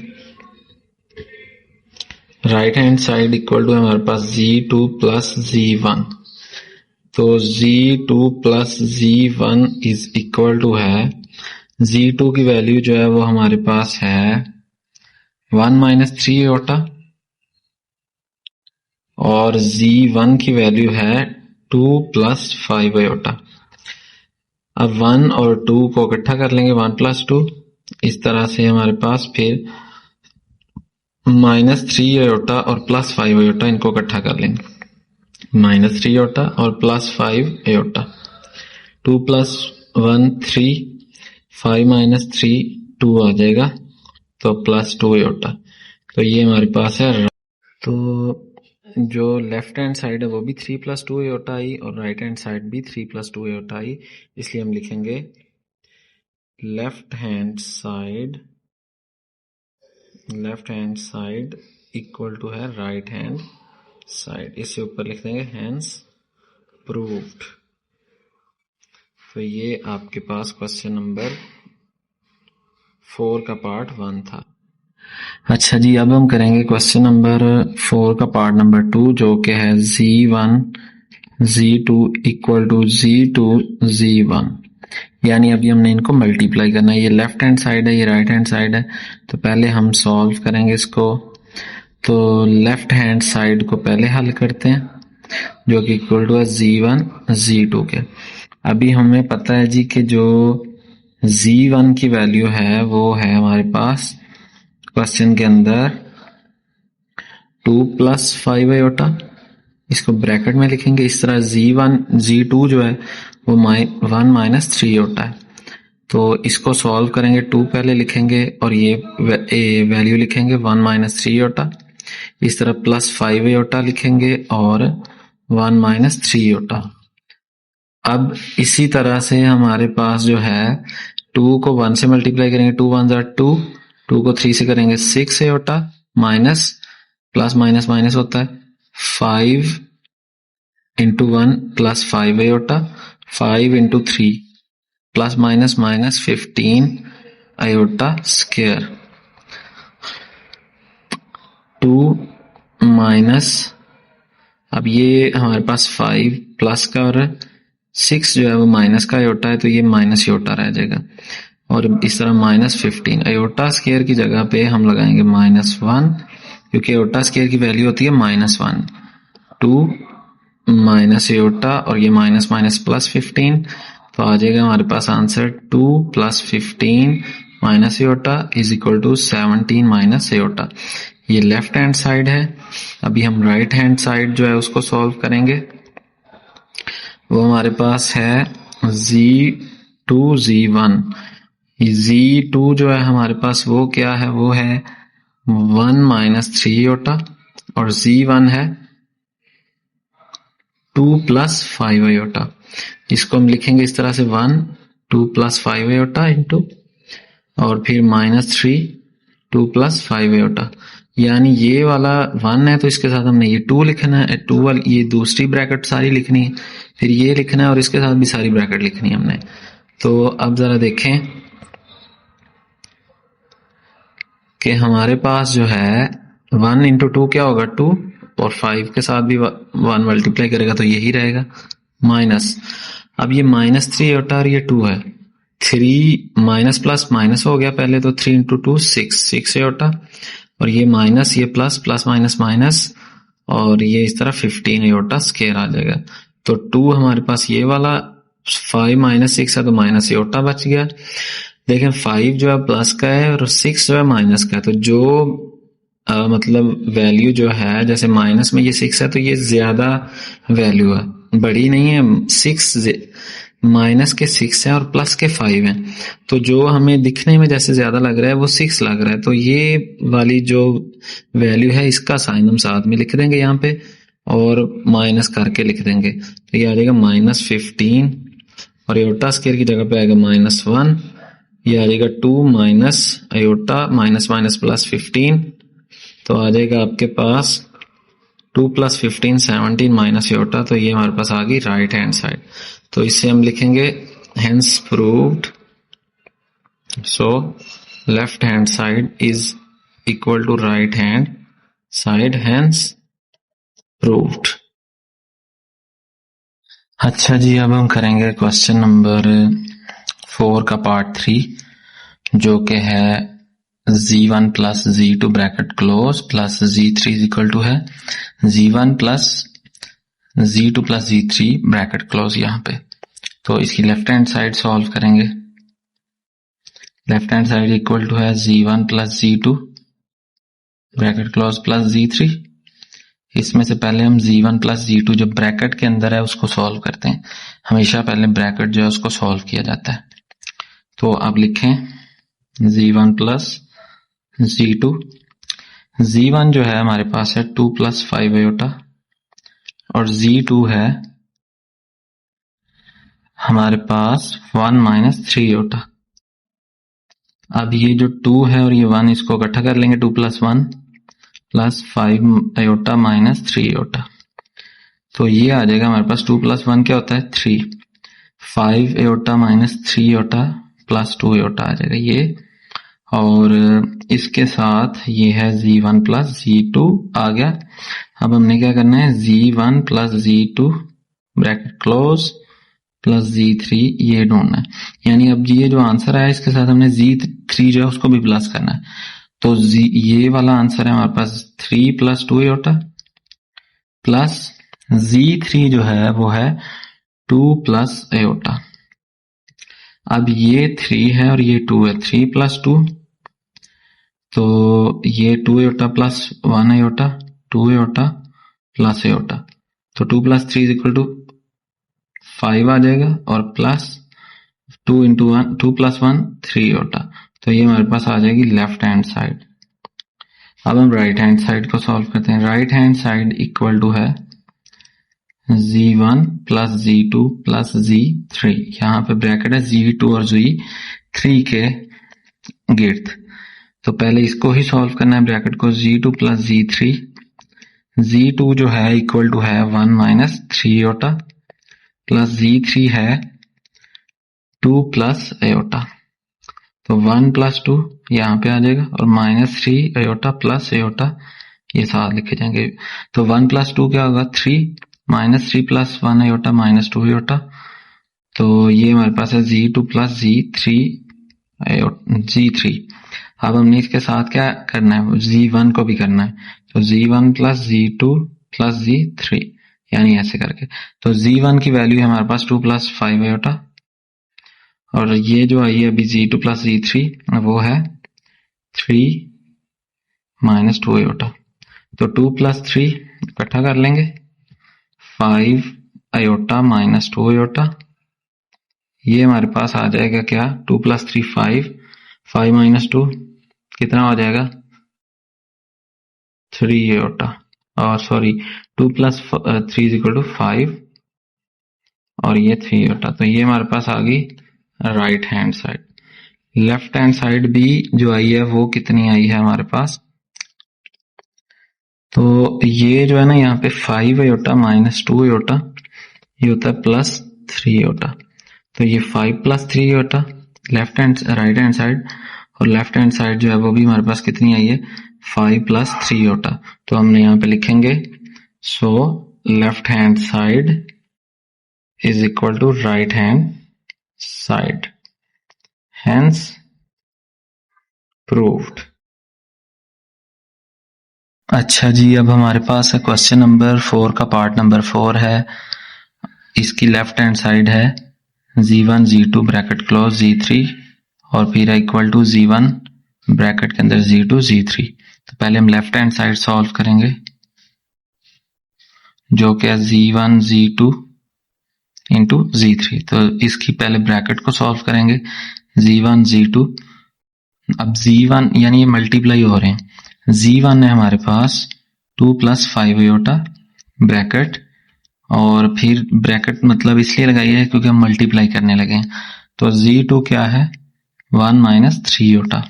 Right hand side equal to हमारे पास z2 प्लस z1, तो z2 plus z1 is equal to है, z2 की वैल्यू जो है वो हमारे पास है 1 माइनस 3 आयोटा और z1 की वैल्यू है 2 प्लस 5 आयोटा। अब 1 और 2 को इकट्ठा कर लेंगे, 1 प्लस 2, इस तरह से हमारे पास फिर माइनस 3 आयोटा और प्लस 5 आयोटा, इनको इकट्ठा कर लेंगे, माइनस 3 आयोटा और प्लस 5 आयोटा। 2 प्लस 1 3, 5 माइनस 3 2 आ जाएगा, तो प्लस 2 आयोटा। तो ये हमारे पास है। तो जो लेफ्ट हैंड साइड है वो भी 3 प्लस 2 आयोटा आई और राइट हैंड साइड भी 3 प्लस 2 आयोटा आई, इसलिए हम लिखेंगे left hand side equal to है राइट हैंड साइड, इससे ऊपर लिख देंगे हैंस प्रूव्ड। तो ये आपके पास क्वेश्चन नंबर 4 का पार्ट 1 था। अच्छा जी, अब हम करेंगे क्वेश्चन नंबर 4 का पार्ट नंबर 2, जो कि है z1 z2 equal to z2 z1, यानी अभी हमने इनको मल्टीप्लाई करना है। ये लेफ्ट हैंड साइड है, ये राइट हैंड साइड है, तो पहले हम सॉल्व करेंगे इसको। तो लेफ्ट हैंड साइड को पहले हल करते हैं। जो कि इक्वल टू है Z1 Z2 के। अभी हमें पता है जी कि जो Z1 की वैल्यू है वो है हमारे पास क्वेश्चन के अंदर 2 + 5 आयोटा। इसको ब्रैकेट में लिखेंगे इस तरह। Z1 Z2 जो है वो 1 - 3 आयोटा है। तो इसको सॉल्व करेंगे, 2 पहले लिखेंगे और ये वैल्यू लिखेंगे 1 - 3 आयोटा। इस तरह +5 आयोटा लिखेंगे और 1 - 3 आयोटा। अब इसी तरह से हमारे पास जो है 2 को 1 से मल्टीप्लाई करेंगे, 2 × 1 = 2, 2 को 3 से करेंगे 6 iota, minus plus minus minus होता है 5 × 1 + 5 iota, 5 × 3 plus minus minus 15 iota square, 2 minus, अब ये हमारे पास 5 प्लस का और 6 जो है वो माइनस का आयोटा है, तो ये माइनस आयोटा रह जाएगा। और इस तरह -15 आयोटा स्क्वायर की जगह पे हम लगाएंगे -1, क्योंकि आयोटा स्क्वायर की वैल्यू होती है -1। 2 माइनस आयोटा और ये माइनस माइनस +15, तो आ जाएगा हमारे पास answer 2 + 15 minus iota is equal to 17 minus iota. ये लेफ्ट हैंड साइड है। अभी हम राइट हैंड साइड जो है उसको सॉल्व करेंगे। वो हमारे पास है Z2 Z1। Z2 जो है हमारे पास वो क्या है, वो है 1 - 3 आयोटा और Z1 है 2 + 5 आयोटा। इसको हम लिखेंगे इस तरह से 1 2 + 5 आयोटा इंटू और फिर -3 2 + 5 आयोटा, यानी ये वाला 1 है तो इसके साथ हमने ये 2 लिखना है, 2 वाली ये दूसरी ब्रैकेट सारी लिखनी है, फिर ये लिखना है और इसके साथ भी सारी ब्रैकेट लिखनी है हमने। तो अब जरा देखें कि हमारे पास जो है 1 × 2 क्या होगा 2, और 5 के साथ भी 1 मल्टीप्लाई करेगा तो यही रहेगा माइनस। अब ये -3 आयोटा और ये 2 है, 3 माइनस प्लस माइनस हो गया पहले, तो 3 × 2 6 आयोटा और ये माइनस, ये प्लस, प्लस माइनस माइनस और ये इस तरह 15 आयोटा स्क्वायर आ जाएगा। तो 2 हमारे पास ये वाला, 5 - 6 है तो माइनस आयोटा बच गया। देखें 5 जो है प्लस का है और 6 जो है माइनस का है, तो जो मतलब वैल्यू जो है, जैसे माइनस में ये 6 है तो ये ज्यादा वैल्यू है, बड़ी नहीं है। 6 माइनस के 6 है और प्लस के 5 है, तो जो हमें दिखने में जैसे ज्यादा लग रहा है वो 6 लग रहा है, तो ये वाली जो वैल्यू है इसका साइन हम साथ में लिख देंगे यहाँ पे और माइनस करके लिख देंगे, तो ये आ जाएगा -15 और आयोटा स्क्वायर की जगह पे आएगा -1, ये आ जाएगा 2 minus iota minus minus plus 15, तो आ जाएगा आपके पास 2 + 15 17 माइनस आयोटा, तो ये हमारे पास आ गई राइट हैंड साइड। तो इससे हम लिखेंगे hence proved, so left hand side is equal to right hand side, hence proved. अच्छा जी, अब हम करेंगे क्वेश्चन नंबर 4 का पार्ट 3, जो कि है Z1 + Z2 bracket close plus Z3 is equal to है Z1 + Z2 + Z3 bracket close यहाँ पे। तो इसकी लेफ्ट हैंड साइड सॉल्व करेंगे। Left hand side equal to है Z1 + Z2 bracket close plus Z3। इसमें से पहले हम Z1 + Z2 जो ब्रैकेट के अंदर है उसको सॉल्व करते हैं। हमेशा पहले ब्रैकेट जो है उसको सॉल्व किया जाता है। तो अब लिखें Z1 + Z2। Z1 जो है हमारे पास है 2 + 5 आयोटा और Z2 है हमारे पास 1 - 3 आयोटा। अब ये जो 2 है और ये 1 इसको इकट्ठा कर लेंगे, 2 + 1 + 5 आयोटा माइनस 3 आयोटा, तो ये आ जाएगा हमारे पास 2 + 1 क्या होता है 3, 5 iota minus 3 iota plus 2 iota आ जाएगा ये, और इसके साथ ये है Z1 + Z2 आ गया। अब हमने क्या करना है Z1 + Z2 bracket close plus Z3 ये ढूंढना है, यानी अब ये जो आंसर है इसके साथ हमने Z3 जो है उसको भी प्लस करना है। तो ये वाला आंसर है हमारे पास 3 + 2 आयोटा प्लस Z3 जो है वो है 2 प्लस एयोटा। अब ये 3 है और ये 2 है, 3 प्लस 2, तो ये 2 aorta plus 1 iota, 2 aorta plus aorta, तो 2 प्लस 3 इज इक्वल टू 5 आ जाएगा, और प्लस 2 इंटू 1, 2 प्लस 1 3 एयोटा, तो ये हमारे पास आ जाएगी लेफ्ट हैंड साइड। अब हम राइट हैंड साइड को सॉल्व करते हैं। Right hand side equal to है Z1 plus Z2 plus Z3, यहाँ पे ब्रैकेट है Z2 और Z3 के गिर्द, तो पहले इसको ही सॉल्व करना है ब्रैकेट को, Z2 प्लस Z3, Z2 जो है इक्वल टू है 1 माइनस 3 एयोटा प्लस Z3 है 2 प्लस एयोटा, तो 1 प्लस 2 यहाँ पे आ जाएगा, और माइनस 3 एयोटा प्लस एयोटा ये साथ लिखे जाएंगे, तो 1 प्लस 2 क्या होगा 3, minus 3 plus 1 aorta minus 2 aorta, तो ये हमारे पास है Z2 प्लस Z3। अब हमने इसके साथ क्या करना है, Z1 को भी करना है, तो Z1 plus Z2 plus Z3, यानी ऐसे करके, तो Z1 की वैल्यू है हमारे पास 2 प्लस 5 एयोटा, और ये जो आई है अभी Z2 प्लस Z3 वो है 3 माइनस 2 एयोटा, तो 2 प्लस 3 इकट्ठा कर लेंगे, 5 एयोटा माइनस 2 एयोटा, ये हमारे पास आ जाएगा क्या, 2 प्लस 3 5, 5 माइनस 2 कितना हो जाएगा 3 एयोटा, और sorry 2 plus 3 is equal to 5, और ये 3 एयोटा, तो ये हमारे पास आ गई right hand side. Left hand side भी जो आई है वो कितनी आई है हमारे पास, तो ये जो है ना यहाँ पे 5 एयोटा माइनस 2 एयोटा, ये होता है प्लस 3 एयोटा, तो ये 5 plus 3 aorta left hand right hand side, और लेफ्ट हैंड साइड जो है वो भी हमारे पास कितनी आई है 5 प्लस 3 एयोटा, तो हमने यहाँ पे लिखेंगे so left hand side is equal to right hand side, hence proved. अच्छा जी, अब हमारे पास क्वेश्चन नंबर 4 का पार्ट नंबर 4 है। इसकी लेफ्ट हैंड साइड है Z1 Z2 bracket close Z3, और फिर इक्वल टू Z1 ब्रैकेट के अंदर Z2 Z3, तो पहले हम लेफ्ट हैंड साइड सॉल्व करेंगे, जो कि है Z1 Z2 इंटू Z3, तो इसकी पहले ब्रैकेट को सॉल्व करेंगे, Z1 Z2, अब Z1 यानी ये मल्टीप्लाई हो रहे हैं, Z1 है हमारे पास 2 प्लस 5 एयोटा ब्रैकेट, और फिर ब्रैकेट मतलब इसलिए लगाई है क्योंकि हम मल्टीप्लाई करने लगे हैं, तो Z2 क्या है 1 माइनस 3 एयोटा,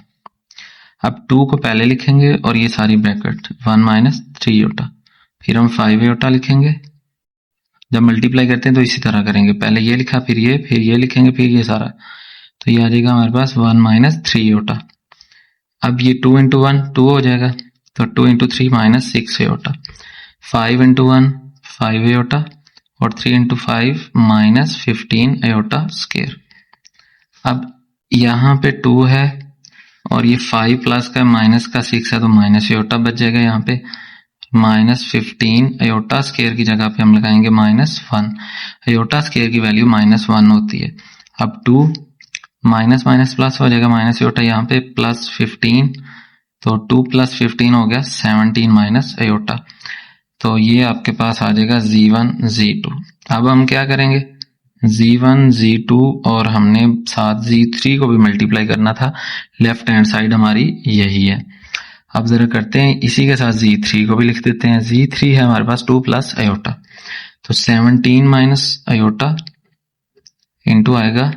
अब 2 को पहले लिखेंगे और ये सारी ब्रैकेट 1 माइनस 3 एयोटा, फिर हम 5 एयोटा लिखेंगे, जब मल्टीप्लाई करते हैं तो इसी तरह करेंगे, पहले ये लिखा फिर ये लिखेंगे फिर ये सारा, तो ये आ जाएगा हमारे पास 1 माइनस 3 एयोटा। अब ये 2 इंटू 1 2 हो जाएगा, तो 2 into 3 minus 6 aorta, 5 into 1 5 aorta, और 3 इंटू 5 माइनस 15 एयोटा स्क्वायर। अब यहाँ पे 2 है और ये 5 प्लस का माइनस का 6 है, तो माइनस एयोटा बच जाएगा, यहाँ पे माइनस 15 एयोटा स्क्वायर की जगह पे हम लगाएंगे माइनस 1, एयोटा स्क्वायर की वैल्यू माइनस 1 होती है। अब 2 माइनस माइनस प्लस हो जाएगा, माइनस एयोटा यहाँ पे प्लस 15, तो 2 प्लस 15 हो गया 17 माइनस एयोटा, तो ये आपके पास आ जाएगा Z1 Z2। अब हम क्या करेंगे, Z1 Z2 और हमने साथ Z3 को भी मल्टीप्लाई करना था, लेफ्ट हैंड साइड हमारी यही है। अब जरा करते हैं इसी के साथ Z3 को भी लिख देते हैं, Z3 है हमारे पास 2 प्लस एयोटा, तो 17 माइनस एयोटा इंटू आएगा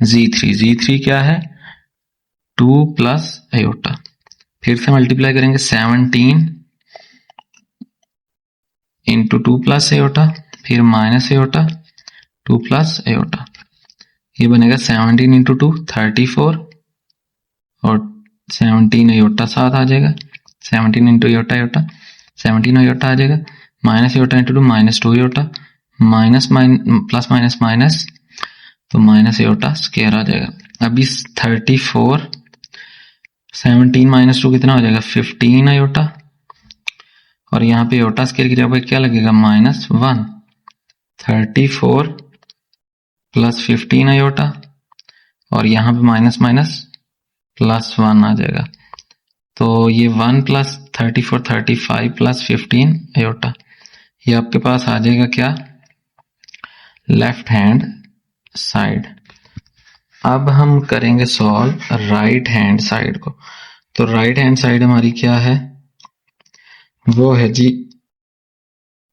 Z3 क्या है 2 प्लस एयोटा, फिर से मल्टीप्लाई करेंगे 17 इंटू 2 प्लस एयोटा, फिर माइनस एयोटा 2 प्लस एयोटा, ये बनेगा 17 इंटू 2 34, और 17 एयोटा साथ आ जाएगा, 17 इंटू एयोटा 17 एयोटा आ जाएगा, minus aorta into 2 minus 2 aorta, minus plus minus minus, तो माइनस एयोटा स्क्वायर आ जाएगा। अब इस 34 17 माइनस 2 कितना हो जाएगा 15 एयोटा, और यहाँ पे एयोटा स्क्वायर की जगह पे क्या लगेगा -1, 34 प्लस 15 एयोटा, और यहाँ पे माइनस माइनस प्लस 1 आ जाएगा। तो ये 1 प्लस 34 35 प्लस 15 एयोटा, ये आपके पास आ जाएगा क्या, लेफ्ट हैंड साइड। अब हम करेंगे सॉल्व राइट हैंड साइड को। तो राइट हैंड साइड हमारी क्या है, वो है जी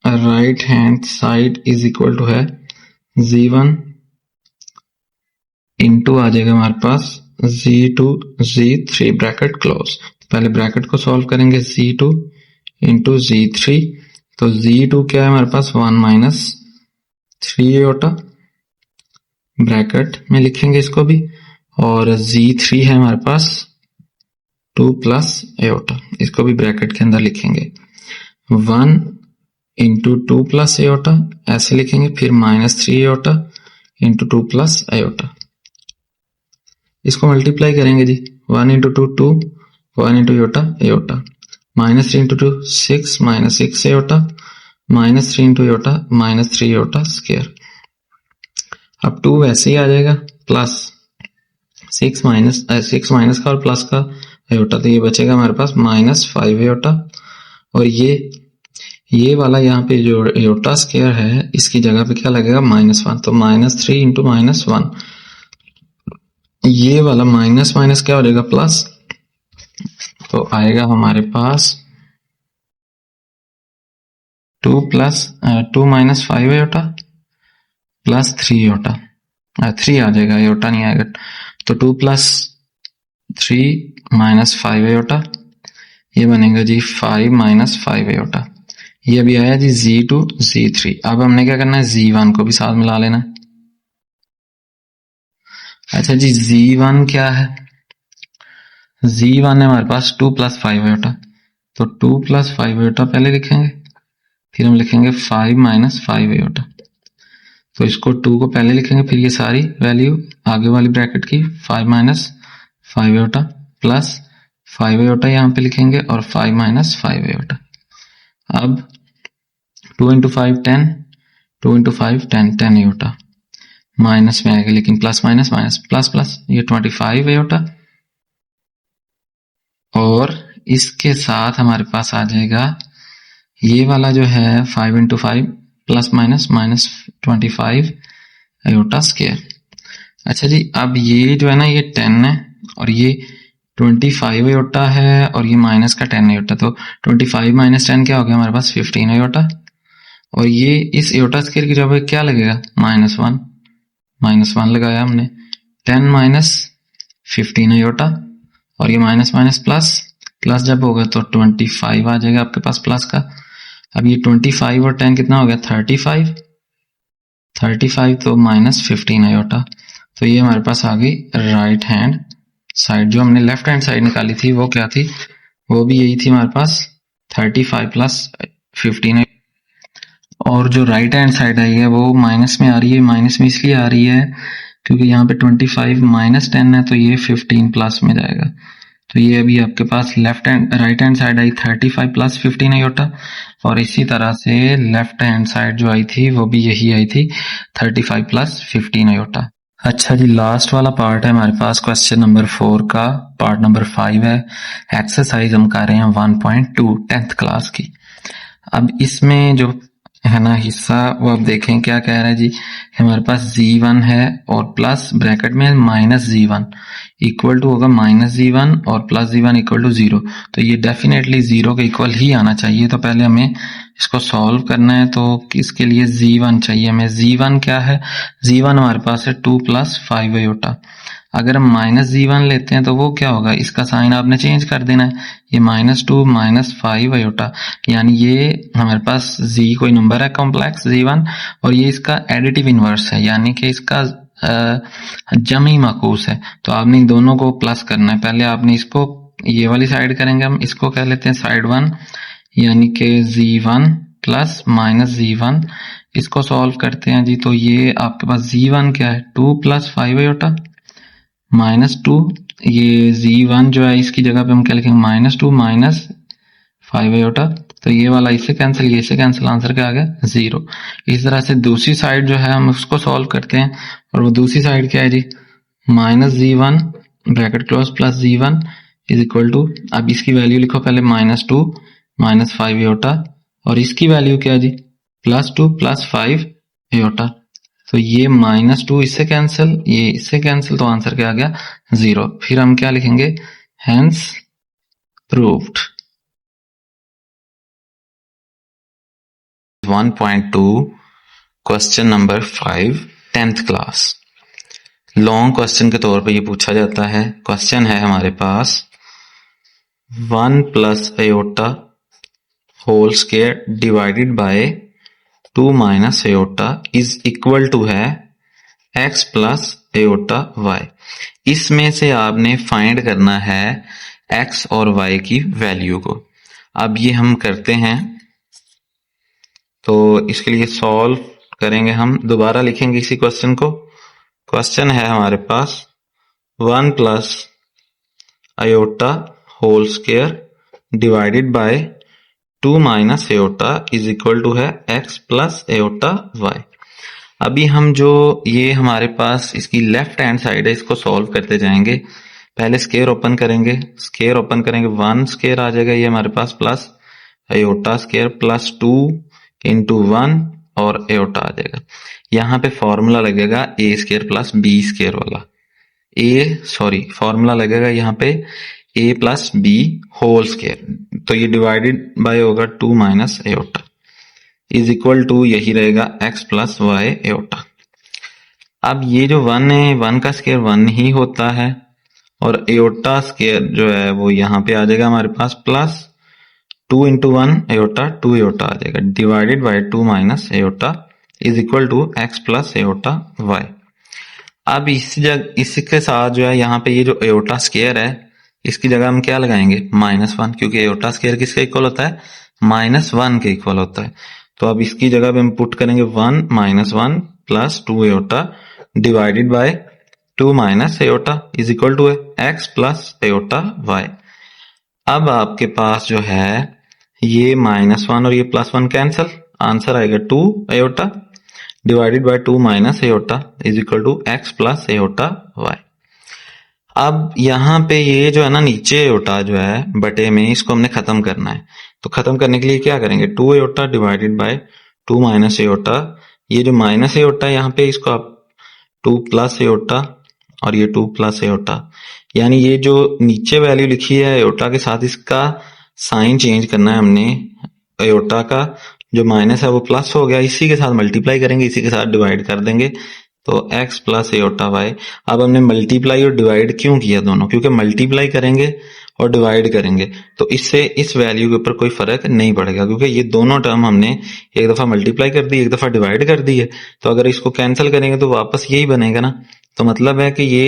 right hand side is equal to है z1 इंटू आ जाएगा हमारे पास z2 z3 ब्रैकेट क्लोज। पहले ब्रैकेट को सॉल्व करेंगे, z2 इंटू z3, तो z2 क्या है हमारे पास 1 माइनस 3 एयोटा, ब्रैकेट में लिखेंगे इसको भी, और z3 है हमारे पास 2 प्लस एयोटा, इसको भी ब्रैकेट के अंदर लिखेंगे। 1 इंटू 2 प्लस एयोटा ऐसे लिखेंगे, फिर -3 एयोटा इंटू 2 प्लस एयोटा, इसको मल्टीप्लाई करेंगे जी। 1 into 2 2, 1 into aorta aorta, -3 into 2 6, -6 aorta, -3 into aorta -3 aorta square. अब 2 वैसे ही आ जाएगा, प्लस 6 माइनस का और प्लस का एयोटा, तो ये बचेगा हमारे पास -5 एयोटा, और ये वाला यहाँ पे जो एयोटा स्क्वायर है इसकी जगह पे क्या लगेगा -1, तो -3 इंटू -1, ये वाला माइनस माइनस क्या हो जाएगा प्लस, तो आएगा हमारे पास 2 माइनस 5 एयोटा प्लस 3 एयोटा, 3 आ जाएगा, एयोटा नहीं आएगा, तो 2 प्लस 3 माइनस 5 एयोटा, ये बनेगा जी 5 माइनस 5 एयोटा। ये भी आया जी z2 z3। अब हमने क्या करना है, z1 को भी साथ मिला लेना है। अच्छा जी, z1 क्या है, z1 है हमारे पास 2 प्लस 5 एयोटा, तो 2 प्लस 5 एयोटा पहले लिखेंगे, फिर हम लिखेंगे 5 माइनस 5 एयोटा, तो इसको 2 को पहले लिखेंगे, फिर ये सारी वैल्यू आगे वाली ब्रैकेट की 5 माइनस 5 एयोटा प्लस 5 एयोटा यहाँ पे लिखेंगे, और 5 माइनस 5 एयोटा। अब 2 इंटू 5 10, 2 इंटू 5 10, 10 एयोटा, माइनस में आएगा लेकिन plus minus minus plus plus, ये 25 एयोटा, और इसके साथ हमारे पास आ जाएगा ये वाला जो है 5 into 5 plus minus minus 25 aorta square. अच्छा जी, अब ये जो है ना ये 10 है, और ये 25 एयोटा है, और ये माइनस का 10 एयोटा, तो 25 माइनस 10 क्या हो गया हमारे पास 15 एयोटा, और ये इस एयोटा स्क्वायर की जगह क्या लगेगा -1 लगाया हमने, 10 माइनस 15 एयोटा, और ये माइनस माइनस प्लस, प्लस जब होगा तो 25 आ जाएगा आपके पास प्लस का। अब ये 25 और 10 कितना हो गया 35, तो -15 एयोटा, तो ये हमारे पास आ गई राइट हैंड साइड। जो हमने लेफ्ट हैंड साइड निकाली थी वो क्या थी, वो भी यही थी हमारे पास 35 प्लस 15, और जो राइट हैंड साइड आई है वो माइनस में आ रही है। माइनस में इसलिए आ रही है क्योंकि यहाँ पे 25 माइनस 10 है, तो ये 15 प्लस में जाएगा, तो ये अभी आपके पास राइट हैंड साइड आई 35 प्लस 15 एयोटा, और इसी तरह से लेफ्ट हैंड साइड जो आई थी वो भी यही आई थी 35 प्लस 15 एयोटा। अच्छा जी, लास्ट वाला पार्ट है हमारे पास क्वेश्चन नंबर 4 का, पार्ट नंबर 5 है, एक्सरसाइज हम कर रहे हैं 1.2 10th क्लास की। अब इसमें जो है ना हिस्सा, वो आप देखें क्या कह रहा है जी, हमारे पास z1 है और प्लस ब्रैकेट में -z1 इक्वल टू होगा -z1 और प्लस z1 इक्वल टू 0, तो ये डेफिनेटली 0 के इक्वल ही आना चाहिए। तो पहले हमें इसको सॉल्व करना है, तो किसके लिए z1 चाहिए हमें, z1 क्या है, z1 हमारे पास है 2 प्लस 5 एयोटा। अगर हम -z1 लेते हैं तो वो क्या होगा, इसका साइन आपने चेंज कर देना है, ये -2 -5 एयोटा, यानी ये हमारे पास z कोई नंबर है कॉम्प्लेक्स z1, और ये इसका एडिटिव इनवर्स है, यानी कि इसका जमी माकूस है। तो आपने इन दोनों को प्लस करना है, पहले आपने इसको ये वाली साइड करेंगे, हम इसको कह लेते हैं साइड 1, यानी कि z1 प्लस -z1, इसको सॉल्व करते हैं जी। तो ये आपके पास z1 क्या है 2 प्लस 5 एयोटा -2, ये z1 जो है इसकी जगह पे हम क्या लिखेंगे -2 -5 एयोटा, तो ये वाला इससे कैंसिल, ये से कैंसिल, आंसर क्या आ गया 0। इस तरह से दूसरी साइड जो है हम उसको सॉल्व करते हैं, और वो दूसरी साइड क्या है जी, -g1 bracket close plus g1 is equal to, अब इसकी वैल्यू लिखो पहले -2 -5 एयोटा, और इसकी वैल्यू क्या है जी, +2 +5 एयोटा। तो ये -2 इससे कैंसिल, ये इससे कैंसिल, तो आंसर क्या आ गया 0। फिर हम क्या लिखेंगे, hence proved. 1.2 question number 5 10th class. Long question के तौर पे ये पूछा जाता है। क्वेश्चन है हमारे पास 1 plus iota whole square divided by 2 minus iota is equal to है x प्लस एयोटा y। इसमें से आपने फाइंड करना है x और y की वैल्यू को। अब ये हम करते हैं, तो इसके लिए सॉल्व करेंगे, हम दोबारा लिखेंगे इसी क्वेश्चन को। क्वेश्चन है हमारे पास 1 plus iota whole square divided by 2 minus iota is equal to है x प्लस एयोटा y। अभी हम जो ये हमारे पास इसकी लेफ्ट हैंड साइड है, इसको सॉल्व करते जाएंगे। पहले स्क्वायर ओपन करेंगे, 1 स्क्वायर आ जाएगा, ये हमारे पास plus iota square plus 2 into 1 और एयोटा आ जाएगा। यहाँ पे फॉर्मूला लगेगा A square plus B square वाला, फॉर्मूला लगेगा यहाँ पे A plus B whole square, तो ये डिवाइडेड बाय होगा 2 minus iota is equal to यही रहेगा x प्लस वाई एयोटा। अब ये जो 1 है, 1 का स्क्वायर 1 ही होता है, और एयोटा स्क्वायर जो है वो यहाँ पे आ जाएगा हमारे पास प्लस 2 इंटू 1 एयोटा 2 एयोटा आ जाएगा, divided by 2 minus iota is equal to x plus iota y। अब इसके साथ जो है यहाँ पे ये जो एयोटा स्क्वायर है, इसकी जगह हम क्या लगाएंगे -1, क्योंकि एयोटा स्क्वायर किसके इक्वल होता है, -1 के इक्वल होता है। तो अब इसकी जगह पे हम पुट करेंगे 1 -1 plus 2 iota divided by 2 minus iota is equal to x plus iota y। अब आपके पास जो है ये -1 और ये +1 कैंसिल, आंसर आएगा 2 iota divided by 2 minus iota is equal to x plus iota y। अब यहाँ पे ये जो है ना नीचे एयोटा जो है बटे में, इसको हमने खत्म करना है। तो खत्म करने के लिए क्या करेंगे, 2 iota divided by 2 minus aorta, ये जो माइनस एयोटा यहाँ पे इसको आप 2 प्लस एयोटा और ये 2 प्लस एयोटा, यानी ये जो नीचे वैल्यू लिखी है एयोटा के साथ इसका साइन चेंज करना है हमने। एयोटा का जो माइनस है वो प्लस हो गया, इसी के साथ मल्टीप्लाई करेंगे, इसी के साथ डिवाइड कर देंगे, तो x प्लस एयोटा वाई। अब हमने मल्टीप्लाई और डिवाइड क्यों किया दोनों, क्योंकि मल्टीप्लाई करेंगे और डिवाइड करेंगे तो इससे इस वैल्यू के ऊपर कोई फर्क नहीं पड़ेगा, क्योंकि ये दोनों टर्म हमने एक दफा मल्टीप्लाई कर दी, एक दफा डिवाइड कर दी है। तो अगर इसको कैंसिल करेंगे तो वापस यही बनेगा ना, तो मतलब है कि ये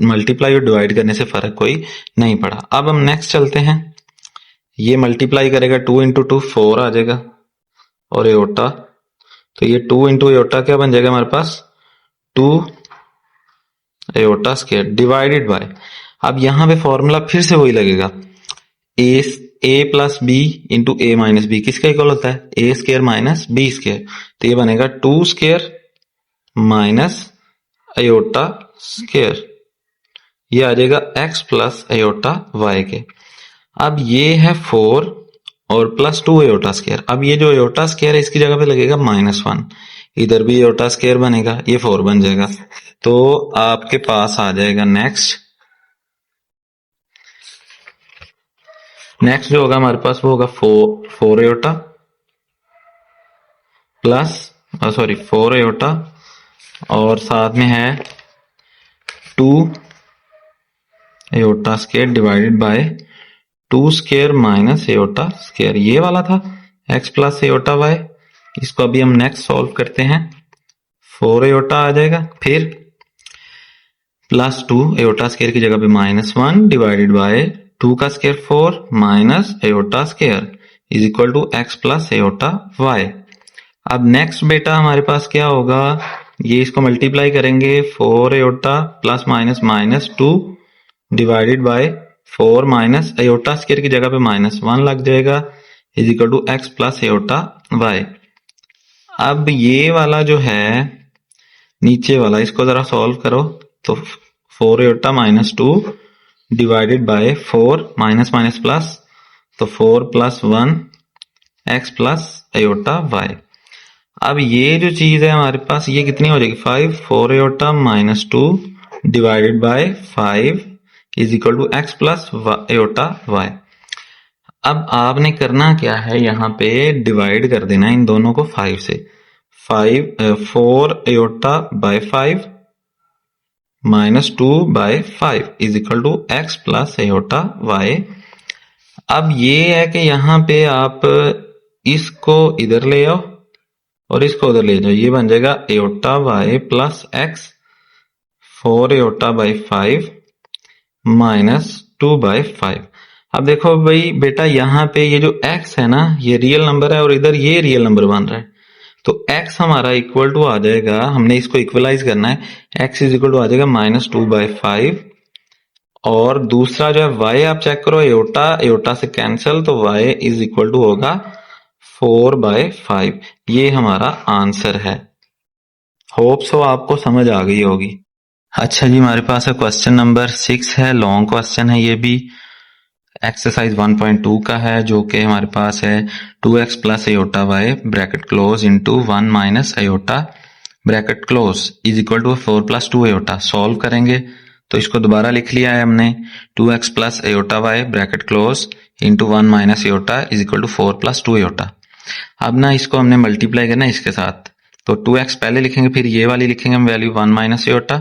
मल्टीप्लाई और डिवाइड करने से फर्क कोई नहीं पड़ा। अब हम नेक्स्ट चलते हैं, ये मल्टीप्लाई करेगा 2 इंटू 2 4 आ जाएगा, और एयोटा, तो ये 2 इंटू एयोटा क्या बन जाएगा हमारे पास 2 एयोटा स्क्वायर डिवाइडेड बाय, अब यहां पे फॉर्मूला फिर से वही लगेगा, ए प्लस बी इंटू ए माइनस बी किसका इक्वल होता है, A square minus B square, तो ये बनेगा 2 स्क्वायर माइनस एयोटा स्क्वायर, ये आ जाएगा x प्लस एयोटा y के। अब ये है 4 और प्लस 2 एयोटा स्क्वायर, अब ये जो एयोटा स्क्वायर है इसकी जगह पे लगेगा -1, इधर भी एयोटा स्क्वायर बनेगा, ये 4 बन जाएगा, तो आपके पास आ जाएगा नेक्स्ट जो होगा हमारे पास वो होगा 4 एयोटा प्लस 4 एयोटा और साथ में है 2 aorta square divided by 2 square minus iota square, ये वाला था x प्लस एयोटा y। इसको अभी हम नेक्स्ट सॉल्व करते हैं, 4 एयोटा आ जाएगा, फिर प्लस 2 एयोटा स्क्वायर की जगह पे -1 डिवाइडेड बाय 2 का square 4 minus iota square is equal to x plus iota y। अब नेक्स्ट बेटा हमारे पास क्या होगा, ये इसको मल्टीप्लाई करेंगे 4 iota plus minus 2 divided by 4 minus iota square की जगह पे -1 लग जाएगा is equal to X plus iota Y. अब ये वाला जो है नीचे वाला, इसको जरा सॉल्व करो तो 4 iota minus 2 divided by 4 minus minus plus, तो 4 plus 1 X plus iota Y. अब ये जो चीज है हमारे पास ये कितनी हो जाएगी 5, 4 iota minus 2 divided by 5 is equal to X plus iota Y. अब आपने करना क्या है, यहाँ पे डिवाइड कर देना इन दोनों को 5 से। 4 iota by 5 minus 2 by 5 is equal to X plus iota Y. अब ये है कि यहाँ पे आप इसको इधर ले आओ और इसको उधर ले जाओ, ये बन जाएगा iota Y plus X 4 iota by 5 minus 2 by 5। अब देखो भाई बेटा, यहाँ पे ये जो x है ना ये रियल नंबर है और इधर ये रियल नंबर बन रहा है, तो x हमारा इक्वल टू आ जाएगा, हमने इसको इक्वलाइज करना है, x इज इक्वल टू आ जाएगा माइनस 2 बाई 5। और दूसरा जो है y आप चेक करो, एयोटा से कैंसिल, तो y इज इक्वल टू होगा 4 बाय 5। ये हमारा आंसर है। होप सो आपको समझ आ गई होगी। अच्छा जी, हमारे पास है क्वेश्चन नंबर 6 है, लॉन्ग क्वेश्चन है, ये भी एक्सरसाइज 1.2 का है, जो कि हमारे पास है 2x plus iota Y bracket close into 1 minus iota bracket close is equal to 4 plus 2 iota. Solve करेंगे तो इसको दोबारा लिख लिया है हमने, 2x plus iota Y bracket close into 1 minus iota is equal to 4 plus 2 iota. अब ना इसको हमने मल्टीप्लाई करना है इसके साथ, तो 2x पहले लिखेंगे, फिर ये वाली लिखेंगे हम वैल्यू 1 माइनस एयोटा,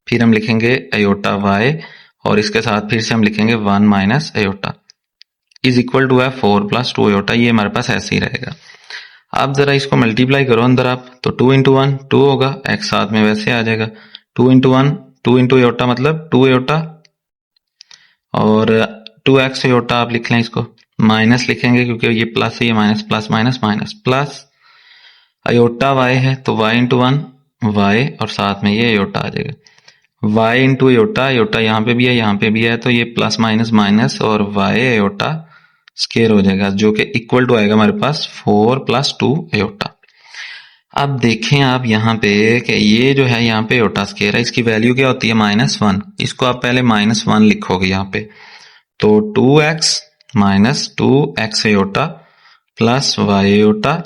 फिर हम लिखेंगे एयोटा वाई और इसके साथ फिर से हम लिखेंगे 1 minus iota is equal to है 4 प्लस 2 एयोटा। ये हमारे पास ऐसे ही रहेगा। अब जरा इसको मल्टीप्लाई करो अंदर आप, तो 2 इंटू 1 2 होगा, x साथ में वैसे आ जाएगा, 2 इंटू 1 2 इंटू एयोटा मतलब 2 एयोटा, और 2x एयोटा आप लिख लें, इसको माइनस लिखेंगे क्योंकि ये प्लस है, ये minus plus minus minus plus iota y है, तो y इंटू 1 y और साथ में ये एयोटा आ जाएगा, y इंटू एयोटा, एयोटा यहाँ पे भी है यहाँ पे भी है, तो ये प्लस माइनस माइनस और y एयोटा स्केयर हो जाएगा, जो कि इक्वल टू आएगा हमारे पास 4 प्लस 2 एयोटा। अब देखें आप यहाँ पे कि ये जो है यहाँ पे एयोटा स्केयर है, इसकी वैल्यू क्या होती है -1, इसको आप पहले -1 लिखोगे यहाँ पे, तो 2x minus 2x iota plus y iota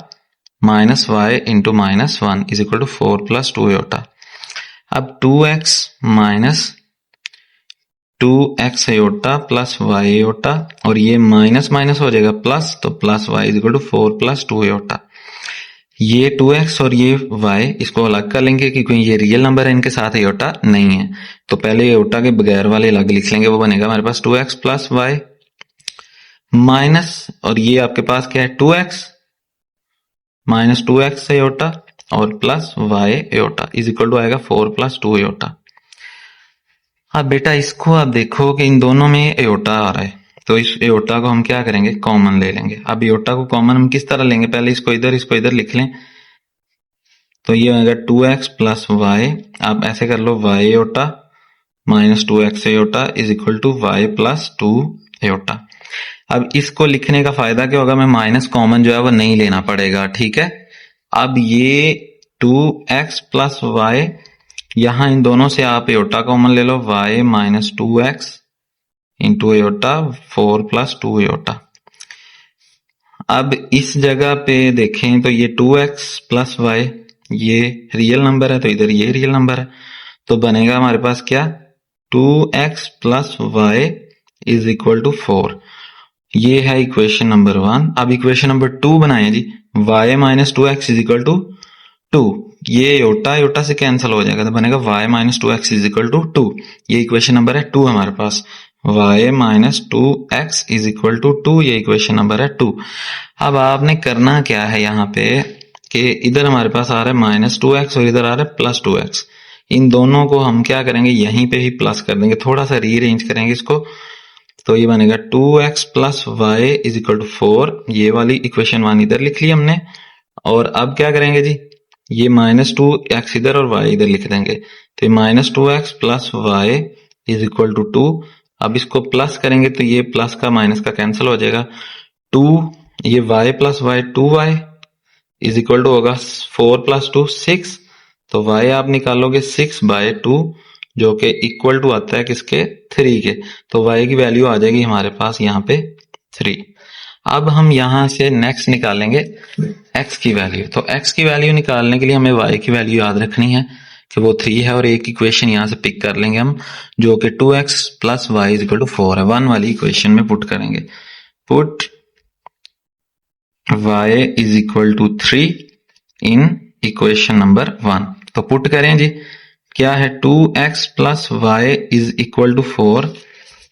minus y into -1 is equal to 4 plus 2 iota. अब 2x minus 2x iota plus y iota, और ये माइनस माइनस हो जाएगा प्लस, तो plus y is equal to 4 plus 2 iota. ये 2x और ये y इसको अलग कर लेंगे क्योंकि ये रियल नंबर है, इनके साथ एयोटा नहीं है, तो पहले एयोटा के बगैर वाले अलग लिख लेंगे, वो बनेगा हमारे पास 2x प्लस y माइनस, और ये आपके पास क्या है 2x माइनस 2x एयोटा और plus y iota is equal to आएगा 4 प्लस 2 एयोटा। अब बेटा इसको आप देखो कि इन दोनों में एयोटा आ रहा है, तो इस एयोटा को हम क्या करेंगे कॉमन ले लेंगे। अब एयोटा को कॉमन हम किस तरह लेंगे, पहले इसको इधर लिख लें, तो ये आएगा 2x प्लस y, आप ऐसे कर लो y iota minus 2x iota is equal to y plus 2 iota. अब इसको लिखने का फायदा क्या होगा, मैं माइनस कॉमन जो है वो नहीं लेना पड़ेगा, ठीक है। अब ये 2x प्लस y, यहां इन दोनों से आप एयोटा कॉमन ले लो, y minus 2x into aorta 4 plus 2 iota. अब इस जगह पे देखें तो ये 2x प्लस y ये रियल नंबर है, तो इधर ये रियल नंबर है, तो बनेगा हमारे पास क्या 2x plus y is equal to 4। ये है इक्वेशन नंबर 1। अब इक्वेशन नंबर 2 बनाएं जी, y minus 2x is equal to 2, ये एयोटा से कैंसिल हो जाएगा, तो बनेगा y minus 2x is equal to 2। ये इक्वेशन नंबर है 2 हमारे पास, y minus 2x is equal to 2, ये इक्वेशन नंबर है 2। अब आपने करना क्या है यहाँ पे कि इधर हमारे पास आ रहा है माइनस 2x और इधर आ रहा है प्लस 2x, इन दोनों को हम क्या करेंगे यहीं पे ही प्लस कर देंगे, थोड़ा सा रीअरेंज करेंगे इसको, तो ये बनेगा 2x plus y is equal to 4। ये वाली इक्वेशन 1 इधर लिख ली हमने, और अब क्या करेंगे जी ये माइनस 2x इधर और y इधर लिख देंगे, तो ये minus 2x plus y is equal to 2। अब इसको प्लस करेंगे तो ये प्लस का माइनस का कैंसिल हो जाएगा, 2 ये y plus Y 2y is equal to होगा 4 प्लस 2 6, तो y आप निकालोगे 6/2 जो कि इक्वल टू आता है किसके 3 के, तो y की वैल्यू आ जाएगी हमारे पास यहाँ पे 3। अब हम यहाँ से नेक्स्ट निकालेंगे x की वैल्यू। तो x की वैल्यू निकालने के लिए हमें y की वैल्यू याद रखनी है कि वो 3 है, और एक इक्वेशन यहाँ से पिक कर लेंगे हम जो कि 2x plus Y is equal to 4 है, 1 वाली इक्वेशन में पुट करेंगे। Put y is equal to 3 in equation number 1। तो पुट करें जी, क्या है 2x plus Y is equal to 4,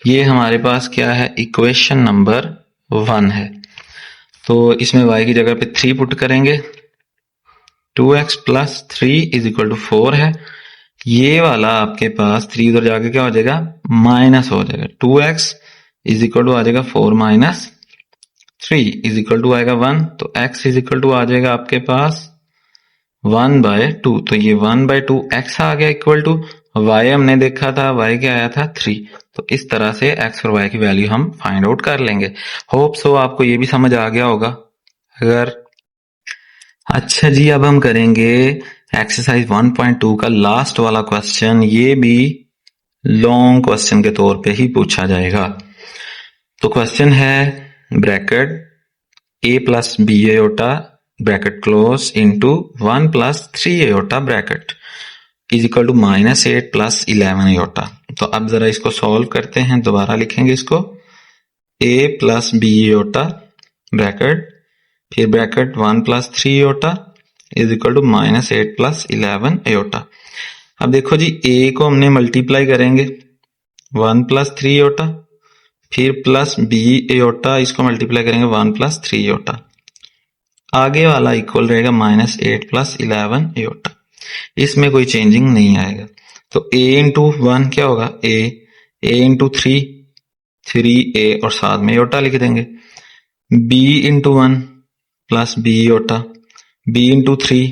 ये हमारे पास क्या है इक्वेशन नंबर 1 है। तो इसमें y की जगह पे 3 पुट करेंगे, 2x plus 3 is equal to 4 है, ये वाला आपके पास 3 उधर जाके क्या हो जाएगा माइनस हो जाएगा, 2x इज इक्वल टू आ जाएगा 4 माइनस 3 इज इक्वल टू आएगा 1, तो x इज इक्वल टू आ जाएगा आपके पास 1/2, तो ये 1/2 x आ गया इक्वल टू y हमने देखा था y क्या आया था 3, तो इस तरह से x और y की वैल्यू हम फाइंड आउट कर लेंगे। होप सो आपको ये भी समझ आ गया होगा। अगर अच्छा जी, अब हम करेंगे एक्सरसाइज 1.2 का लास्ट वाला क्वेश्चन, ये भी लॉन्ग क्वेश्चन के तौर पे ही पूछा जाएगा। तो क्वेश्चन है bracket a plus B iota bracket close into 1 plus 3 iota bracket is equal to -8 plus 11 iota. तो अब जरा इसको सॉल्व करते हैं, दोबारा लिखेंगे इसको a plus B iota bracket फिर bracket 1 plus 3 iota is equal to -8 plus 11 iota. अब देखो जी, a को हमने मल्टीप्लाई करेंगे 1 प्लस 3 एयोटा, फिर प्लस b एयोटा इसको मल्टीप्लाई करेंगे 1 प्लस 3 एयोटा, आगे वाला इक्वल रहेगा -8 प्लस 11 एयोटा, इसमें कोई चेंजिंग नहीं आएगा। तो a इंटू 1 क्या होगा a इंटू 3a और साथ में एयोटा लिख देंगे, b into 1 plus b iota, b into 3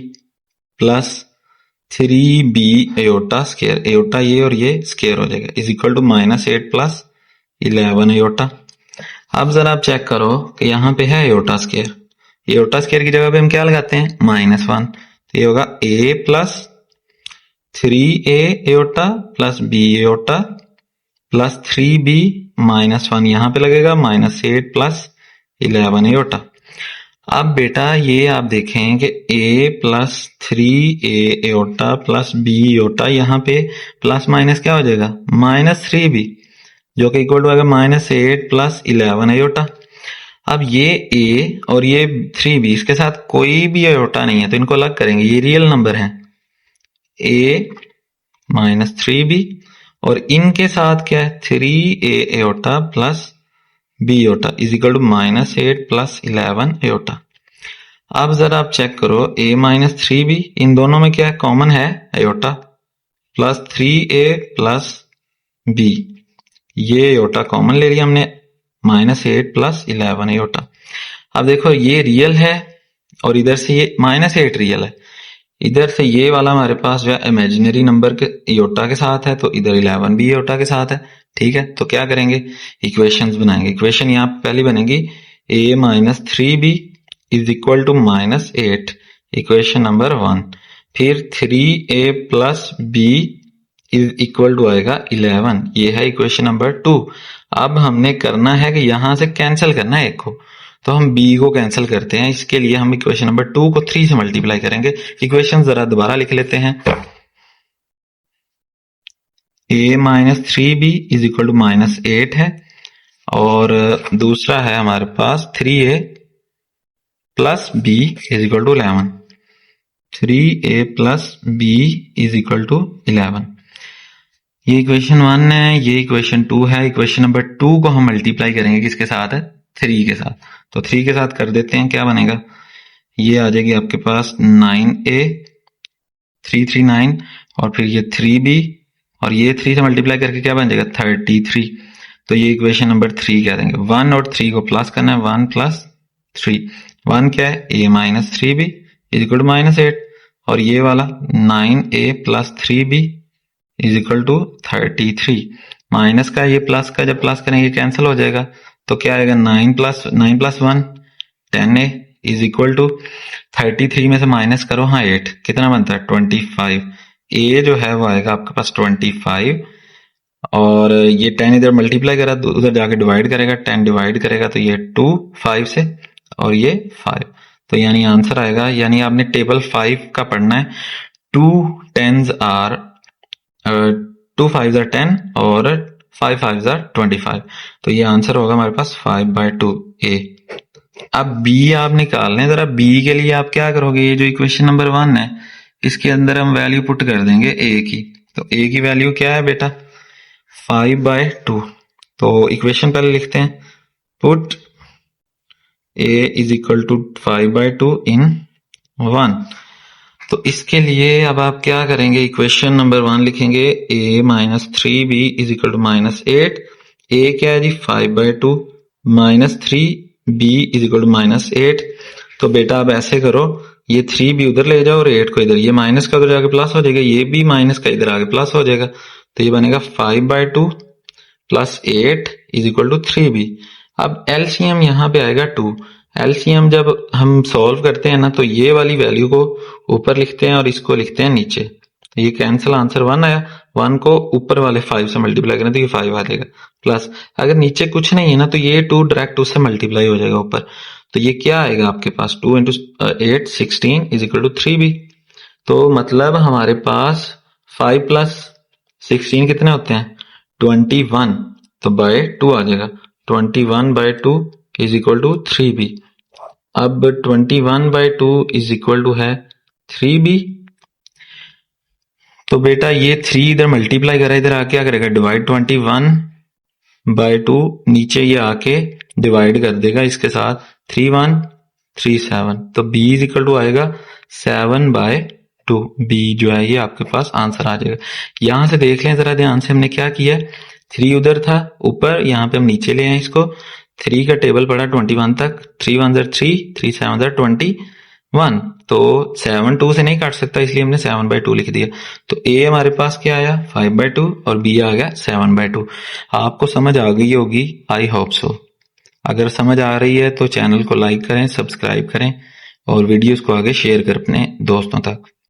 plus 3b iota square, iota ये और ये स्केयर हो जाएगा is equal to -8 plus 11 iota. अब जरा आप चेक करो कि यहाँ पे है एयोटा स्केयर, एयोटा स्केयर की जगह पे हम क्या लगाते हैं -1, तो ये होगा a plus 3a iota plus b aorta plus 3b -1 यहाँ पे लगेगा -8 प्लस 11 एयोटा। अब बेटा ये आप देखें कि a plus 3a iota plus b aorta, यहाँ पे प्लस माइनस क्या हो जाएगा -3b जो कि इक्वल टू आएगा -8 प्लस 11 एयोटा। अब ये a और ये 3b इसके साथ कोई भी एयोटा नहीं है, तो इनको अलग करेंगे, ये रियल नंबर हैं a माइनस 3b और इनके साथ क्या है 3a iota plus b iota is equal to -8 plus 11 iota. अब जरा आप चेक करो a माइनस 3b, इन दोनों में क्या है कॉमन है aorta, plus 3a plus b, ये एयोटा कॉमन ले लिया हमने -8 प्लस 11 एयोटा। अब देखो ये रियल है और इधर से ये -8 रियल है, इधर से ये वाला हमारे पास जो है इमेजिनरी नंबर के एयोटा के साथ है, तो इधर 11 भी एयोटा के साथ है। ठीक है, तो क्या करेंगे इक्वेशंस बनाएंगे। इक्वेशन यहाँ पहली बनेगी a minus 3b is equal to -8, equation number 1, फिर 3a plus b is equal to आएगा 11, ये है इक्वेशन नंबर 2। अब हमने करना है कि यहां से कैंसिल करना है एक को, तो हम b को कैंसिल करते हैं, इसके लिए हम इक्वेशन नंबर 2 को 3 से मल्टीप्लाई करेंगे। इक्वेशन जरा दोबारा लिख लेते हैं, a minus 3b is equal to -8 है और दूसरा है हमारे पास 3a plus b is equal to 11, 3a plus b is equal to 11। ये इक्वेशन 1 है, ये इक्वेशन 2 है। इक्वेशन नंबर 2 को हम मल्टीप्लाई करेंगे किसके साथ है 3 के साथ, तो 3 के साथ कर देते हैं, क्या बनेगा ये आ जाएगी आपके पास 9a 339 और फिर ये 3b और ये 3 से मल्टीप्लाई करके क्या बन जाएगा 33। तो ये इक्वेशन नंबर 3 कह देंगे। 1 और 3 को प्लस करना है, 1 प्लस 3, 1 क्या है a minus 3b is equal to -8 और ये वाला 9a plus 3b is equal to 33। Minus का ये प्लस का जब प्लस करेंगे कैंसिल हो जाएगा, तो क्या आएगा 9 plus 1 10a is equal to 33 में से माइनस करो, हाँ 8, कितना बनता है 25। a जो है वो आएगा आपके पास 25, और ये 10 इधर मल्टीप्लाई करा तो उधर जाके डिवाइड करेगा, 10 डिवाइड करेगा तो ये 2 5 से, और ये 5, तो यानी आंसर आएगा, यानी आपने टेबल 5 का पढ़ना है। 2 10s आर 2 5s आर 10 और 5 5s आर 25, तो ये आंसर होगा हमारे पास 5/2 a। अब b आप निकाल लें जरा। b के लिए आप क्या करोगे, ये जो इक्वेशन नंबर 1 है इसके अंदर हम वैल्यू पुट कर देंगे a की। तो a की वैल्यू क्या है बेटा 5/2। तो इक्वेशन पहले लिखते हैं, put a is equal to 5/2 in 1। तो इसके लिए अब आप क्या करेंगे, इक्वेशन नंबर 1 लिखेंगे a minus 3b is equal to -8। a क्या है जी 5/2 minus 3b is equal to -8। तो बेटा अब ऐसे करो, ये 3b उधर ले जाओ और 8 को इधर, ये माइनस का उधर जाके प्लस हो जाएगा, ये भी माइनस का इधर आगे प्लस हो जाएगा, तो ये बनेगा 5/2 plus 8 is equal to 3b। अब एलसीएम यहाँ पे आएगा 2। एलसीएम जब हम सॉल्व करते हैं ना तो ये वाली वैल्यू को ऊपर लिखते हैं और इसको लिखते हैं नीचे, तो ये कैंसिल, आंसर 1 आया। 1 को ऊपर वाले 5 से मल्टीप्लाई करें तो ये 5 आ जाएगा, प्लस अगर नीचे कुछ नहीं है ना तो ये 2 डायरेक्ट उससे मल्टीप्लाई हो जाएगा ऊपर, तो ये क्या आएगा आपके पास 2 × 8 16 इज इक्वल टू 3b। तो मतलब हमारे पास 5 प्लस 16 कितने होते हैं 21, तो बाय 2 आ जाएगा, 21/2 इज इक्वल टू 3b। अब 21/2 इज इक्वल टू है 3b। तो बेटा ये 3 इधर मल्टीप्लाई करा, इधर आके क्या करेगा डिवाइड, 21/2 नीचे ये आके डिवाइड कर देगा इसके साथ, 3 1 3 7, तो b इज इक्वल टू आएगा 7/2। b जो है ये आपके पास आंसर आ जाएगा। यहां से देख लें जरा ध्यान से, हमने क्या किया, 3 उधर था ऊपर, यहाँ पे हम नीचे ले आए इसको, 3 का टेबल पड़ा 21 तक, 3 1s are 3 3 7s are 21, तो 7 2 से नहीं काट सकता इसलिए हमने 7/2 लिख दिया। तो a हमारे पास क्या आया 5/2 और b आ गया 7/2। आपको समझ आ गई होगी, आई होप सो। अगर समझ आ रही है तो चैनल को लाइक करें, सब्सक्राइब करें और वीडियोस को आगे शेयर करें अपने दोस्तों तक।